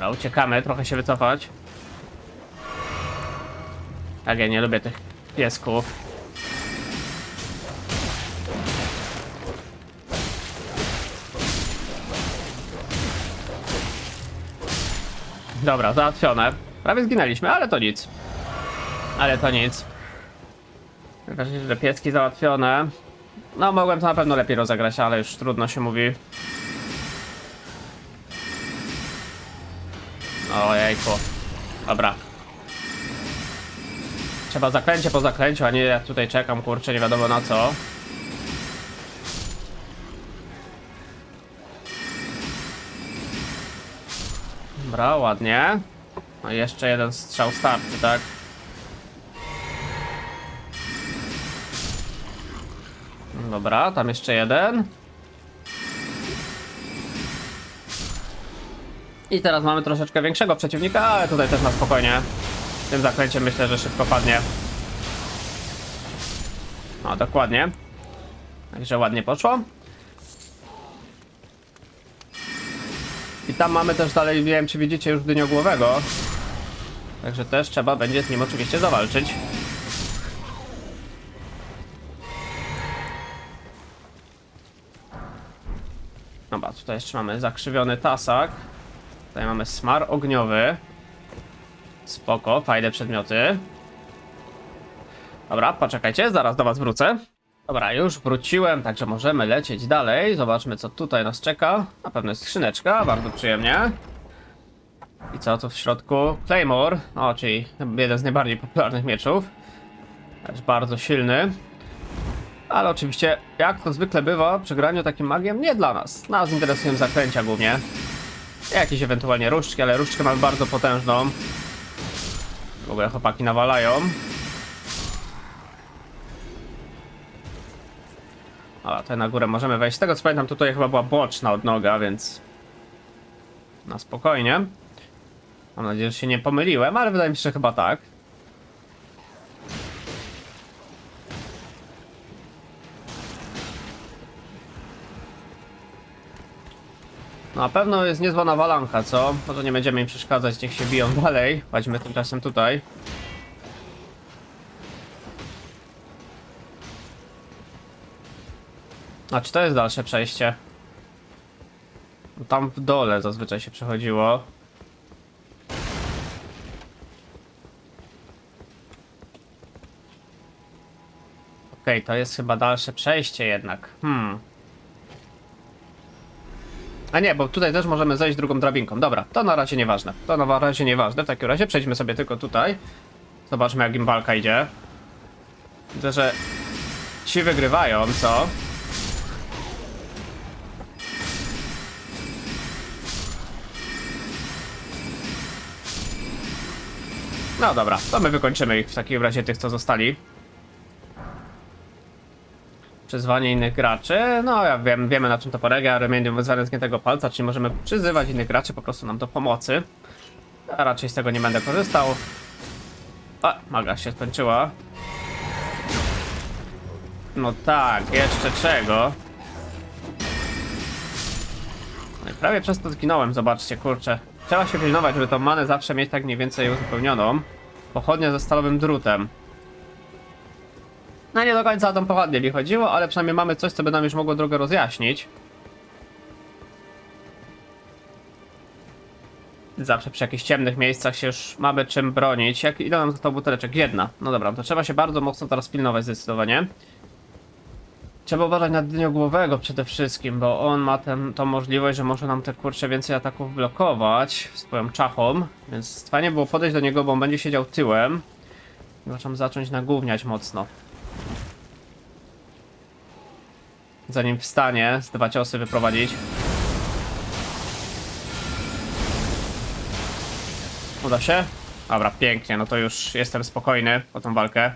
No, uciekamy, trochę się wycofać. Tak, ja nie lubię tych piesków. Dobra, załatwione. Prawie zginęliśmy, ale to nic. Ważne, że pieski załatwione. No, mogłem to na pewno lepiej rozegrać, ale już trudno się mówi. Ojejku. Dobra. Trzeba zaklęcie po zaklęciu, a nie ja tutaj czekam, kurczę, nie wiadomo na co. Dobra, ładnie. No i jeszcze jeden strzał starczy, tak? Dobra, tam jeszcze jeden. I teraz mamy troszeczkę większego przeciwnika, ale tutaj też na spokojnie. W tym zakręcie myślę, że szybko padnie. No, dokładnie. Także ładnie poszło. I tam mamy też dalej, nie wiem czy widzicie, już dyniogłowego. Także też trzeba będzie z nim oczywiście zawalczyć. Dobra, tutaj jeszcze mamy zakrzywiony tasak. Tutaj mamy smar ogniowy. Spoko, fajne przedmioty. Dobra, poczekajcie, zaraz do was wrócę. Dobra, już wróciłem, także możemy lecieć dalej. Zobaczmy, co tutaj nas czeka. Na pewno jest skrzyneczka, bardzo przyjemnie. I co tu w środku? Claymore, o, czyli jeden z najbardziej popularnych mieczów. Też bardzo silny. Ale oczywiście, jak to zwykle bywa przy graniu takim magiem, nie dla nas. Nas interesują zaklęcia głównie. Jakieś ewentualnie różdżki, ale różdżkę mamy bardzo potężną. W ogóle chłopaki nawalają. A tutaj na górę możemy wejść. Z tego co pamiętam, tutaj chyba była boczna odnoga, więc na spokojnie. Mam nadzieję, że się nie pomyliłem, ale wydaje mi się, że chyba tak. No na pewno jest niezła nawalanka, co? Może nie będziemy im przeszkadzać, niech się biją dalej. Chodźmy tymczasem tutaj. A czy to jest dalsze przejście? Tam w dole zazwyczaj się przechodziło. Okej, to jest chyba dalsze przejście jednak. A nie, bo tutaj też możemy zejść drugą drabinką. Dobra, to na razie nieważne. To na razie nieważne. W takim razie przejdźmy sobie tylko tutaj. Zobaczmy, jak im walka idzie. Widzę, że ci wygrywają, co? No dobra, to my wykończymy ich w takim razie, tych co zostali. Przyzwanie innych graczy, no ja wiemy na czym to polega, remedium wyzwanie zgiętego palca, czyli możemy przyzywać innych graczy po prostu nam do pomocy. Ja raczej z tego nie będę korzystał. A, maga się skończyła. No tak, jeszcze czego? No i prawie przez to zginąłem, zobaczcie, kurczę. Trzeba się pilnować, żeby tą manę zawsze mieć tak mniej więcej uzupełnioną. Pochodnia ze stalowym drutem. No nie do końca o tą pochodnię mi chodziło, ale przynajmniej mamy coś, co by nam już mogło drogę rozjaśnić. Zawsze przy jakichś ciemnych miejscach się już mamy czym bronić. Ile nam zostało buteleczek? Jedna. No dobra, to trzeba się bardzo mocno teraz pilnować zdecydowanie. Trzeba uważać na dyniogłowego przede wszystkim, bo on ma tą możliwość, że może nam te kurcze więcej ataków blokować swoją czachą. Więc fajnie było podejść do niego, bo on będzie siedział tyłem. Zaczynam zacząć nagówniać mocno. Zanim wstanie, z 2 ciosy wyprowadzić. Uda się? Dobra, pięknie, no to już jestem spokojny o tą walkę.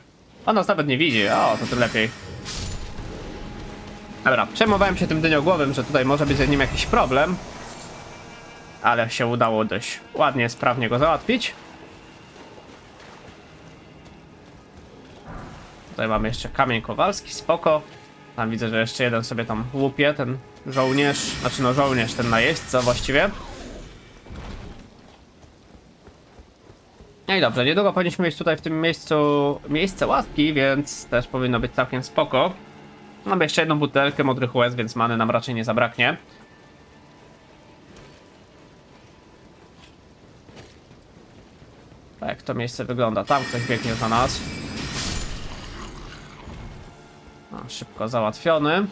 On nas nawet nie widzi, o, to tym lepiej. Dobra, przejmowałem się tym dyniogłowym, że tutaj może być z nim jakiś problem. Ale się udało dość ładnie, sprawnie go załatwić. Tutaj mamy jeszcze kamień kowalski, spoko. Tam widzę, że jeszcze jeden sobie tam łupie, ten żołnierz, znaczy no żołnierz, ten najeźdźca właściwie. No i dobrze, niedługo powinniśmy mieć tutaj w tym miejscu miejsce łaski, więc też powinno być całkiem spoko. Mamy jeszcze jedną butelkę modrych łez, więc many nam raczej nie zabraknie. Tak jak to miejsce wygląda, tam ktoś biegnie za nas. No, szybko załatwiony.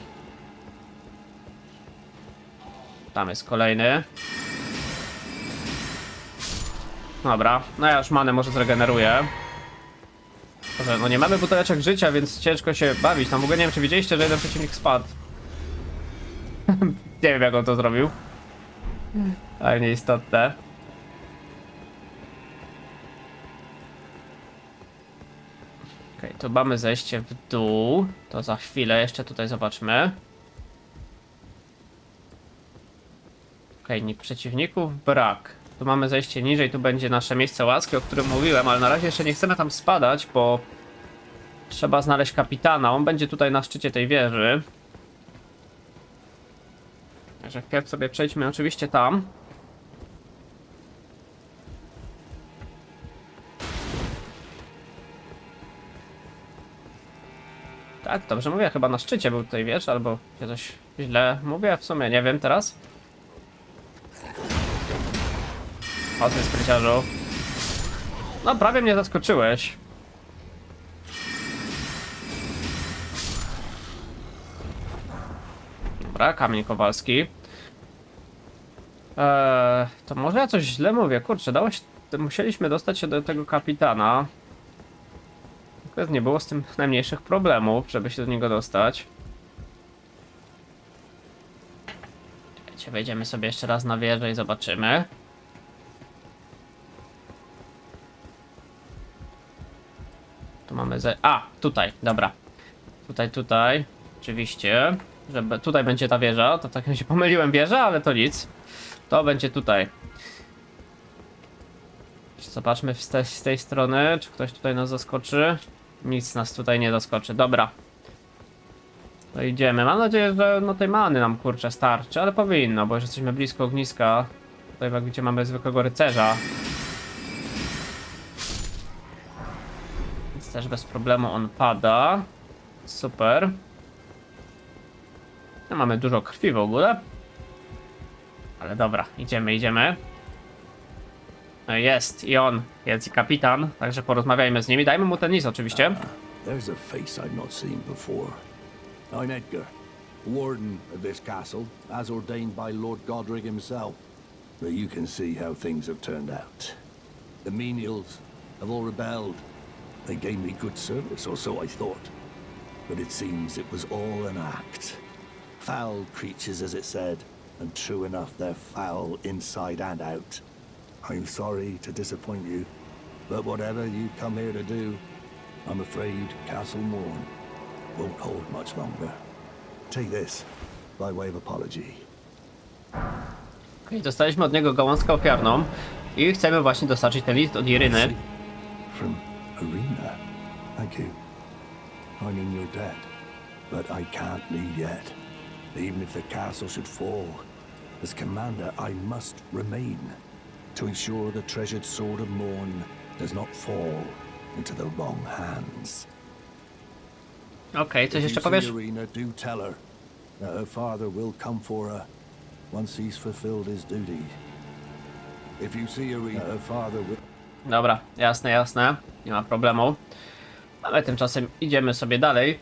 Tam jest kolejny. Dobra, no ja już manę może zregeneruję. Może, no nie mamy buteleczek życia, więc ciężko się bawić. Tam w ogóle nie wiem, czy widzieliście, że jeden przeciwnik spadł. Nie wiem, jak on to zrobił. Ale nieistotne. Okej, tu mamy zejście w dół. To za chwilę jeszcze tutaj zobaczmy. Okej, przeciwników brak. Tu mamy zejście niżej, tu będzie nasze miejsce łaski, o którym mówiłem, ale na razie jeszcze nie chcemy tam spadać, bo trzeba znaleźć kapitana. On będzie tutaj na szczycie tej wieży. Także wpierw sobie przejdźmy oczywiście tam. Tak, dobrze mówię, chyba na szczycie był tutaj wież, albo się coś źle mówię, w sumie nie wiem teraz. O ty spryciarzu. No prawie mnie zaskoczyłeś. Dobra, kamień kowalski. To może ja coś źle mówię, kurczę, musieliśmy dostać się do tego kapitana. Natomiast nie było z tym najmniejszych problemów, żeby się do niego dostać. Czekajcie, wejdziemy sobie jeszcze raz na wieżę i zobaczymy. Tu mamy tutaj, dobra. Tutaj. Oczywiście. Żeby tutaj będzie ta wieża. To tak się pomyliłem wieża, ale to nic. To będzie tutaj. Zobaczmy z tej strony, czy ktoś tutaj nas zaskoczy. Nic nas tutaj nie zaskoczy. Dobra. To idziemy. Mam nadzieję, że no tej many nam kurczę starczy, ale powinno, bo już jesteśmy blisko ogniska. Tutaj jak widzicie mamy zwykłego rycerza. Więc też bez problemu on pada. Super. No, mamy dużo krwi w ogóle. Ale dobra, idziemy. No jest i on, jest i kapitan, także porozmawiajmy z nimi. Dajmy mu ten list oczywiście. There's a face I've not seen before. I'm Edgar, warden of this castle, as ordained by Lord Godric himself. But you can see how things have turned out. The menials have all rebelled. They gave me good service, or so I thought. But it seems it was all an act. Foul creatures, as it said, and true enough, they're foul inside and out. I'm sorry to disappoint you, but whatever you come here to do, I'm afraid Castle Morn won't hold much longer. Take this, by way of apology. Okej, dostaliśmy od niego gałązkę ofiarną i chcemy właśnie dostarczyć ten list od Iryny. From Arena. Thank you. I mean you're dead, but I can't leave yet. Even if the castle should fall, as commander I must remain to ensure the treasured sword of Morn does not fall into the wrong hands. Okej, coś If jeszcze you powiesz? see Arena, do tell her that her father will come for her once he's fulfilled his duty. If you see Arena, her father will... Dobra, jasne, nie ma problemu. Ale tymczasem idziemy sobie dalej.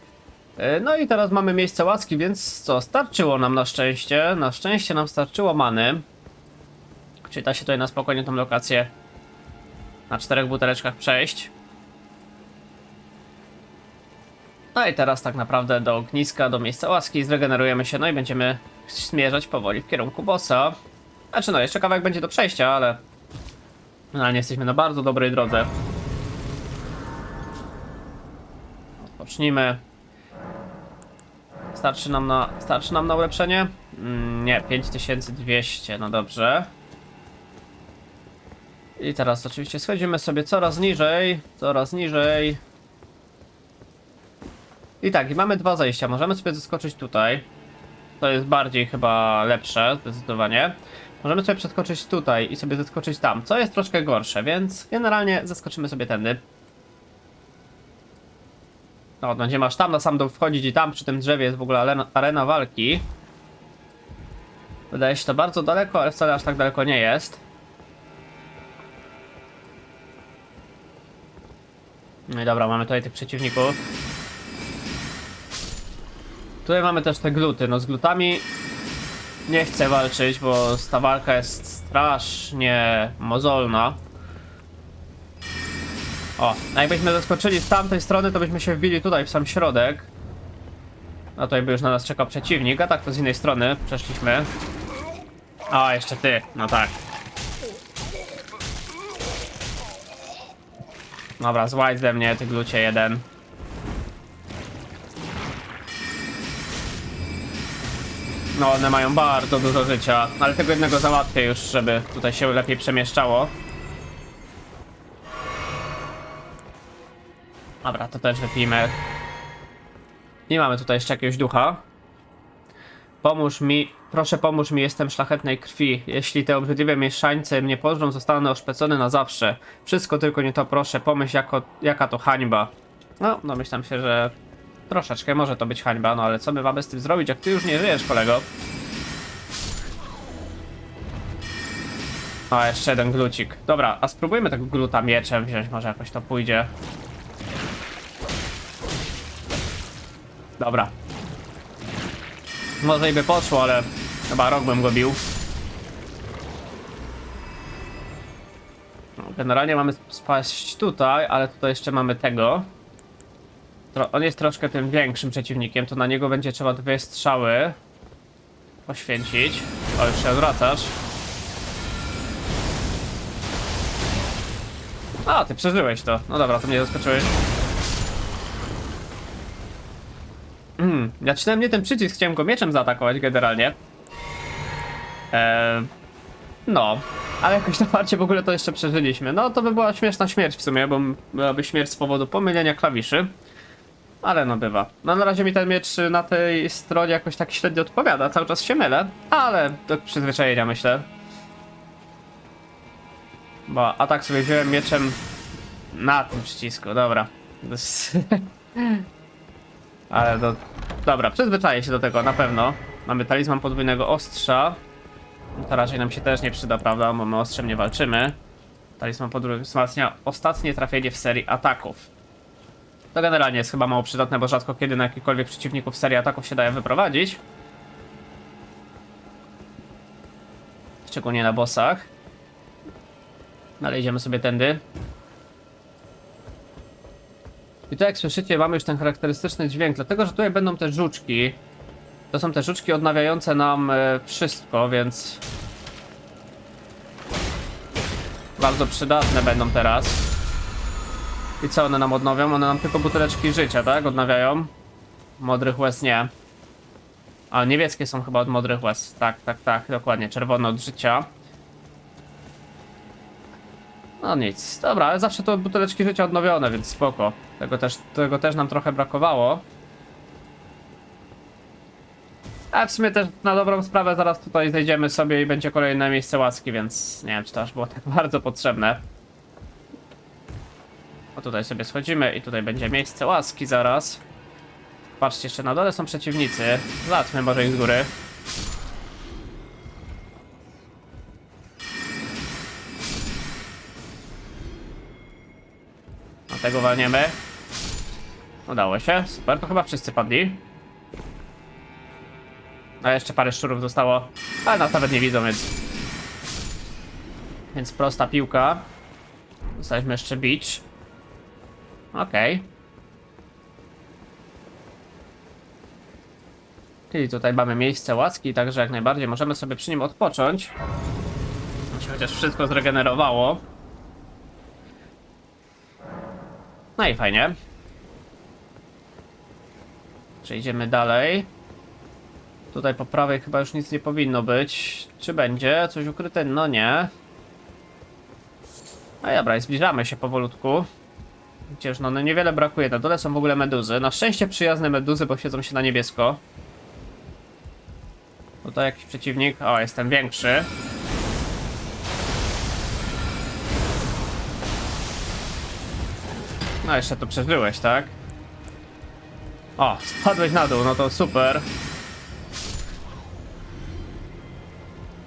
No i teraz mamy miejsce łaski, więc co, starczyło nam na szczęście. Na szczęście nam starczyło many. Czyli da się tutaj na spokojnie tą lokację na 4 buteleczkach przejść. No i teraz tak naprawdę do ogniska, do miejsca łaski zregenerujemy się, no i będziemy zmierzać powoli w kierunku bossa. Znaczy no, jeszcze kawałek będzie do przejścia, ale generalnie jesteśmy na bardzo dobrej drodze. Odpocznijmy. Starczy nam na ulepszenie? Nie, 5200, no dobrze. I teraz oczywiście schodzimy sobie coraz niżej. I tak, i mamy dwa zejścia. Możemy sobie zeskoczyć tutaj. To jest bardziej chyba lepsze, zdecydowanie. Możemy sobie przeskoczyć tutaj i sobie zeskoczyć tam, co jest troszkę gorsze, więc generalnie zeskoczymy sobie tędy. No, będziemy aż tam na sam dół wchodzić i tam przy tym drzewie jest w ogóle arena walki. Wydaje się to bardzo daleko, ale wcale aż tak daleko nie jest. No i dobra, mamy tutaj tych przeciwników. Tutaj mamy też te gluty. No z glutami nie chcę walczyć, bo ta walka jest strasznie mozolna. O, a jakbyśmy zaskoczyli z tamtej strony, to byśmy się wbili tutaj w sam środek. No tutaj by już na nas czekał przeciwnik, a tak to z innej strony przeszliśmy. O, jeszcze ty, no tak. Dobra, złaź ze mnie, ty glucie jeden. No one mają bardzo dużo życia, ale tego jednego załatwię już, żeby tutaj się lepiej przemieszczało. Dobra, to też wypijmy. I mamy tutaj jeszcze jakiegoś ducha. Pomóż mi, proszę pomóż mi, jestem szlachetnej krwi. Jeśli te obrzydliwe mieszańce mnie pożrą, zostanę oszpecony na zawsze. Wszystko tylko nie to, proszę, pomyśl jaka to hańba. No, domyślam się, że troszeczkę może to być hańba, no ale co my mamy z tym zrobić, jak ty już nie żyjesz, kolego? A, jeszcze jeden glucik. Dobra, a spróbujmy tego gluta mieczem wziąć, może jakoś to pójdzie. Dobra. Może i by poszło, ale chyba rok bym go bił. No, generalnie mamy spaść tutaj, ale tutaj jeszcze mamy tego. On jest troszkę tym większym przeciwnikiem, to na niego będzie trzeba 2 strzały poświęcić. O, już się odwracasz. A, ty przeżyłeś to. No dobra, to mnie zaskoczyłeś. Ja czytałem nie ten przycisk, chciałem go mieczem zaatakować generalnie. No, ale jakoś na parcie w ogóle to jeszcze przeżyliśmy. No to by była śmieszna śmierć w sumie, bo byłaby śmierć z powodu pomylenia klawiszy. Ale no bywa. No na razie mi ten miecz na tej stronie jakoś tak średnio odpowiada, cały czas się mylę, ale do przyzwyczajenia myślę. Bo atak sobie wziąłem mieczem na tym przycisku, dobra. Ale do... Dobra, przyzwyczaję się do tego, na pewno. Mamy talizman podwójnego ostrza. To raczej nam się też nie przyda, prawda, bo my ostrzem nie walczymy. Talizman podwójnego wzmacnia ostatnie trafienie w serii ataków. To generalnie jest chyba mało przydatne, bo rzadko kiedy na jakikolwiek przeciwników w serii ataków się daje wyprowadzić. Szczególnie na bossach. Ale idziemy sobie tędy. I tu jak słyszycie, mamy już ten charakterystyczny dźwięk, dlatego że tutaj będą te żuczki. To są te żuczki odnawiające nam wszystko, więc... bardzo przydatne będą teraz. I co one nam odnowią? One nam tylko buteleczki życia, tak? Odnawiają. Modrych łez nie. A niebieskie są chyba od modrych łez. Tak, tak, tak, dokładnie. Czerwone od życia. No nic. Dobra, ale zawsze to buteleczki życia odnowione, więc spoko. Tego też nam trochę brakowało. A w sumie też na dobrą sprawę zaraz tutaj zejdziemy sobie i będzie kolejne miejsce łaski, więc nie wiem, czy to aż było tak bardzo potrzebne. O, tutaj sobie schodzimy i tutaj będzie miejsce łaski zaraz. Patrzcie, jeszcze na dole są przeciwnicy. Zobaczmy może ich z góry. No tego walniemy. Udało się, super, to chyba wszyscy padli. A jeszcze parę szczurów zostało, ale nas nawet nie widzą, więc prosta piłka. Dostaliśmy jeszcze beach. Okej. Czyli tutaj mamy miejsce łaski, także jak najbardziej możemy sobie przy nim odpocząć. Chociaż wszystko zregenerowało. No i fajnie. Przejdziemy dalej. Tutaj po prawej chyba już nic nie powinno być. Czy będzie coś ukryte? No nie. No dobra, i zbliżamy się powolutku. Przecież no niewiele brakuje. Na dole są w ogóle meduzy. Na szczęście przyjazne meduzy, bo siedzą się na niebiesko. Tutaj jakiś przeciwnik. O, jestem większy. No jeszcze to przeżyłeś, tak? O, spadłeś na dół, no to super.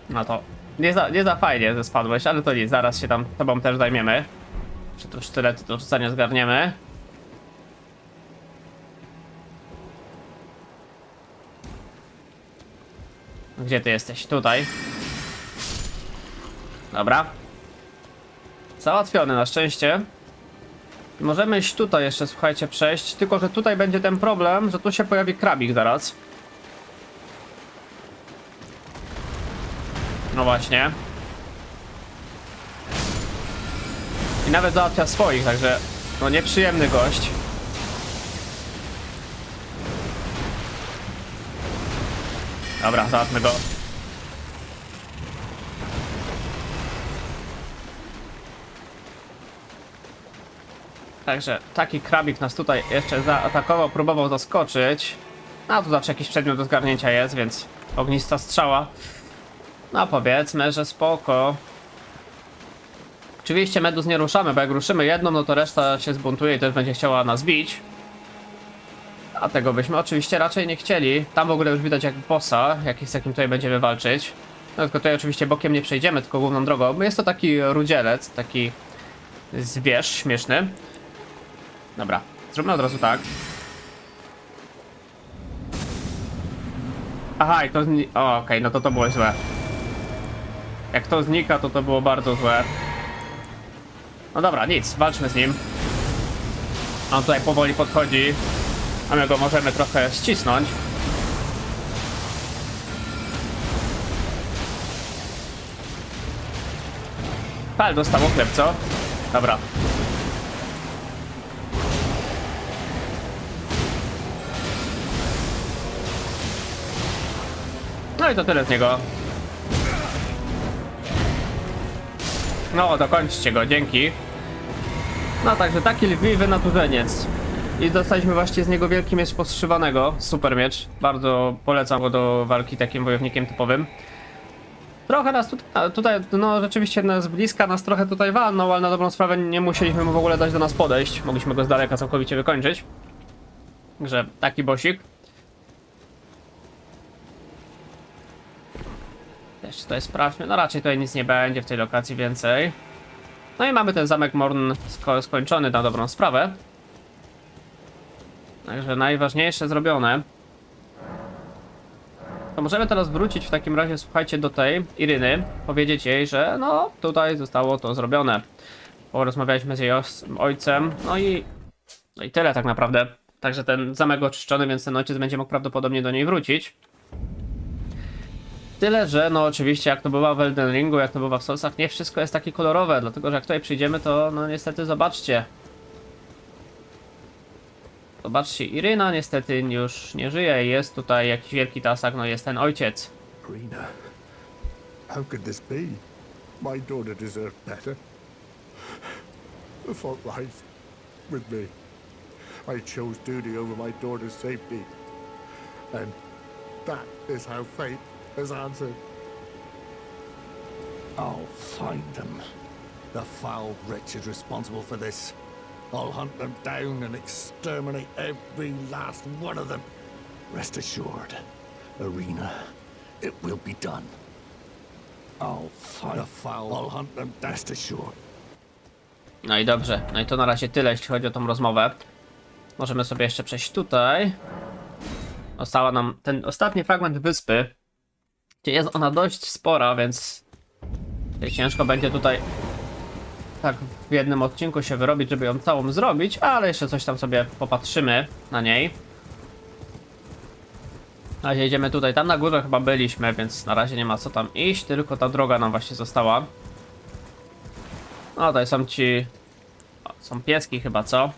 No to nie za fajnie, że spadłeś, ale to nic, zaraz się tam tobą też zajmiemy. Jeszcze to sztylety do rzucania zgarniemy. Gdzie ty jesteś? Tutaj. Dobra. Załatwiony na szczęście. I możemy iść tutaj jeszcze, słuchajcie, przejść. Tylko że tutaj będzie ten problem, że tu się pojawi krabik zaraz. No właśnie. I nawet załatwia swoich, także no nieprzyjemny gość. Dobra, załatwmy go. Także taki krabik nas tutaj jeszcze zaatakował, próbował zaskoczyć. A tu zawsze jakiś przedmiot do zgarnięcia jest, więc ognista strzała. No powiedzmy, że spoko. Oczywiście meduz nie ruszamy, bo jak ruszymy jedną, no to reszta się zbuntuje i też będzie chciała nas bić. A tego byśmy oczywiście raczej nie chcieli. Tam w ogóle już widać jak bossa, z jakim tutaj będziemy walczyć. No tylko tutaj oczywiście bokiem nie przejdziemy, tylko główną drogą. Bo jest to taki rudzielec, taki zwierz śmieszny. Dobra, zróbmy od razu tak. Aha, i to okej, no to było złe. Jak to znika, to było bardzo złe. No dobra, nic, walczmy z nim. On tutaj powoli podchodzi. A my go możemy trochę ścisnąć. Pal dostał chleb, co? Dobra. No i to tyle z niego. No, dokończcie go, dzięki. No także taki lwi wynaturzeniec. I dostaliśmy właśnie z niego wielki miecz poszywanego. Super miecz. Bardzo polecam go do walki takim wojownikiem typowym. Trochę nas tutaj, no rzeczywiście z bliska nas trochę tutaj walnął, ale na dobrą sprawę nie musieliśmy mu w ogóle dać do nas podejść. Mogliśmy go z daleka całkowicie wykończyć. Także taki bosik. Jeszcze tutaj sprawdźmy. No raczej tutaj nic nie będzie w tej lokacji więcej. No i mamy ten zamek Morn skończony na dobrą sprawę. Także najważniejsze zrobione. To możemy teraz wrócić w takim razie, słuchajcie, do tej Iryny. Powiedzieć jej, że no tutaj zostało to zrobione. Porozmawialiśmy z jej ojcem. No i tyle tak naprawdę. Także ten zamek oczyszczony, więc ten ojciec będzie mógł prawdopodobnie do niej wrócić. Tyle, że no oczywiście jak to bywa w Elden Ringu, jak to bywa w Soulsach, nie wszystko jest takie kolorowe, dlatego że jak tutaj przyjdziemy, to no niestety zobaczcie. Zobaczcie, Iryna niestety już nie żyje, jest tutaj jakiś wielki tasak, no jest ten ojciec. Rena, how could this be? My daughter deserved better. The fault lies with me. I chose duty over my daughter's safety. And that is how fate has answered. I'll find them. The foul wretches responsible for this. I'll hunt them down and exterminate every last one of them. Rest assured, Arena, it will be done. I'll find the foul. I'll hunt them down. Rest assured. No i dobrze, no i to na razie tyle, jeśli chodzi o tą rozmowę. Możemy sobie jeszcze przejść tutaj. Została nam ten ostatni fragment wyspy, gdzie jest ona dość spora, więc ciężko będzie tutaj tak w jednym odcinku się wyrobić, żeby ją całą zrobić, ale jeszcze coś tam sobie popatrzymy na niej. Na razie idziemy tutaj, tam na górze chyba byliśmy, więc na razie nie ma co tam iść, tylko ta droga nam właśnie została. No tutaj są ci... O, są pieski chyba, co?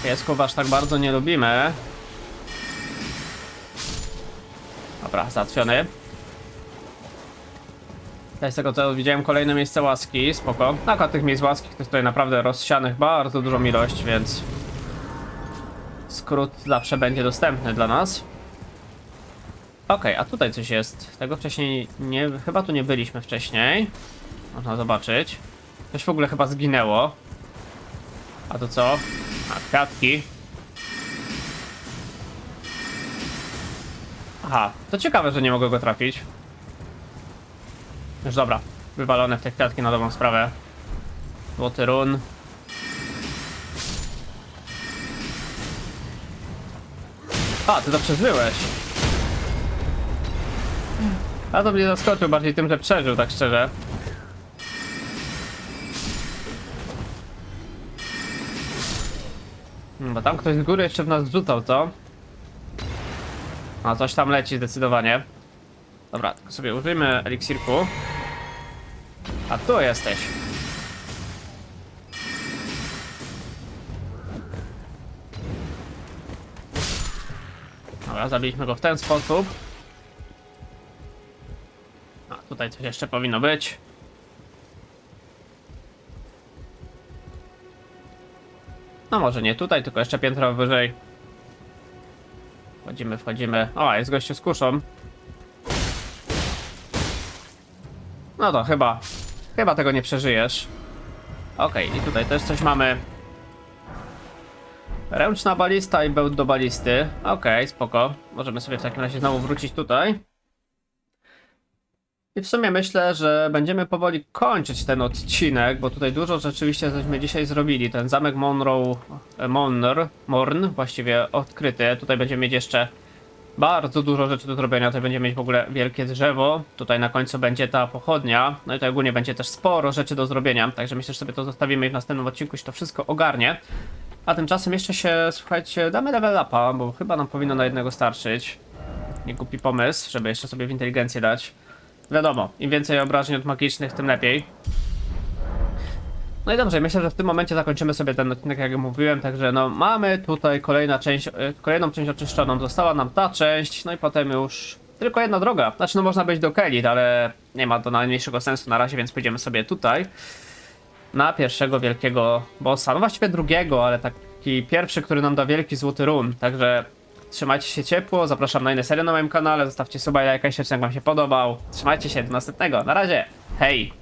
Piesków aż tak bardzo nie lubimy. Dobra, załatwiony. Z tego co widziałem, kolejne miejsce łaski, spoko. Akurat tych miejsc łaskich to jest tutaj naprawdę rozsianych bardzo dużą ilość, więc skrót zawsze będzie dostępny dla nas. Okej, a tutaj coś jest. Tego wcześniej nie... Chyba tu nie byliśmy wcześniej. Można zobaczyć. Coś w ogóle chyba zginęło. A to co? A, kwiatki. Aha, to ciekawe, że nie mogę go trafić. Już dobra, wywalone w te kwiatki na dobrą sprawę. Złoty run. A, ty to przeżyłeś. A to mnie zaskoczył bardziej tym, że przeżył, tak szczerze. Bo tam ktoś z góry jeszcze w nas rzucał, co? A coś tam leci zdecydowanie. Dobra, tylko sobie użyjmy eliksirku. A tu jesteś. Dobra, zabiliśmy go w ten sposób. A, tutaj coś jeszcze powinno być. No może nie tutaj, tylko jeszcze piętro wyżej. Wchodzimy, wchodzimy. O, jest gościu z kuszą. No to chyba tego nie przeżyjesz. Okej, i tutaj też coś mamy. Ręczna balista i bełt do balisty. Okej, spoko. Możemy sobie w takim razie znowu wrócić tutaj. I w sumie myślę, że będziemy powoli kończyć ten odcinek, bo tutaj dużo rzeczywiście żeśmy dzisiaj zrobili. Ten zamek Morn właściwie odkryty. Tutaj będziemy mieć jeszcze bardzo dużo rzeczy do zrobienia. Tutaj będziemy mieć w ogóle wielkie drzewo. Tutaj na końcu będzie ta pochodnia. No i tutaj ogólnie będzie też sporo rzeczy do zrobienia. Także myślę, że sobie to zostawimy i w następnym odcinku się to wszystko ogarnie. A tymczasem jeszcze się, słuchajcie, damy level upa, bo chyba nam powinno na jednego starczyć. Nie głupi pomysł, żeby jeszcze sobie w inteligencję dać. Wiadomo, im więcej obrażeń od magicznych, tym lepiej. No i dobrze, myślę, że w tym momencie zakończymy sobie ten odcinek, jak mówiłem, także no mamy tutaj kolejną część oczyszczoną, została nam ta część, no i potem już tylko jedna droga. Znaczy no można być do Kelid, ale nie ma to najmniejszego sensu na razie, więc pójdziemy sobie tutaj na pierwszego wielkiego bossa, no właściwie drugiego, ale taki pierwszy, który nam da wielki złoty run, także trzymajcie się ciepło, zapraszam na inne serie na moim kanale, zostawcie suba i lajka, jeśli odcinek wam się podobał, trzymajcie się, do następnego, na razie, hej!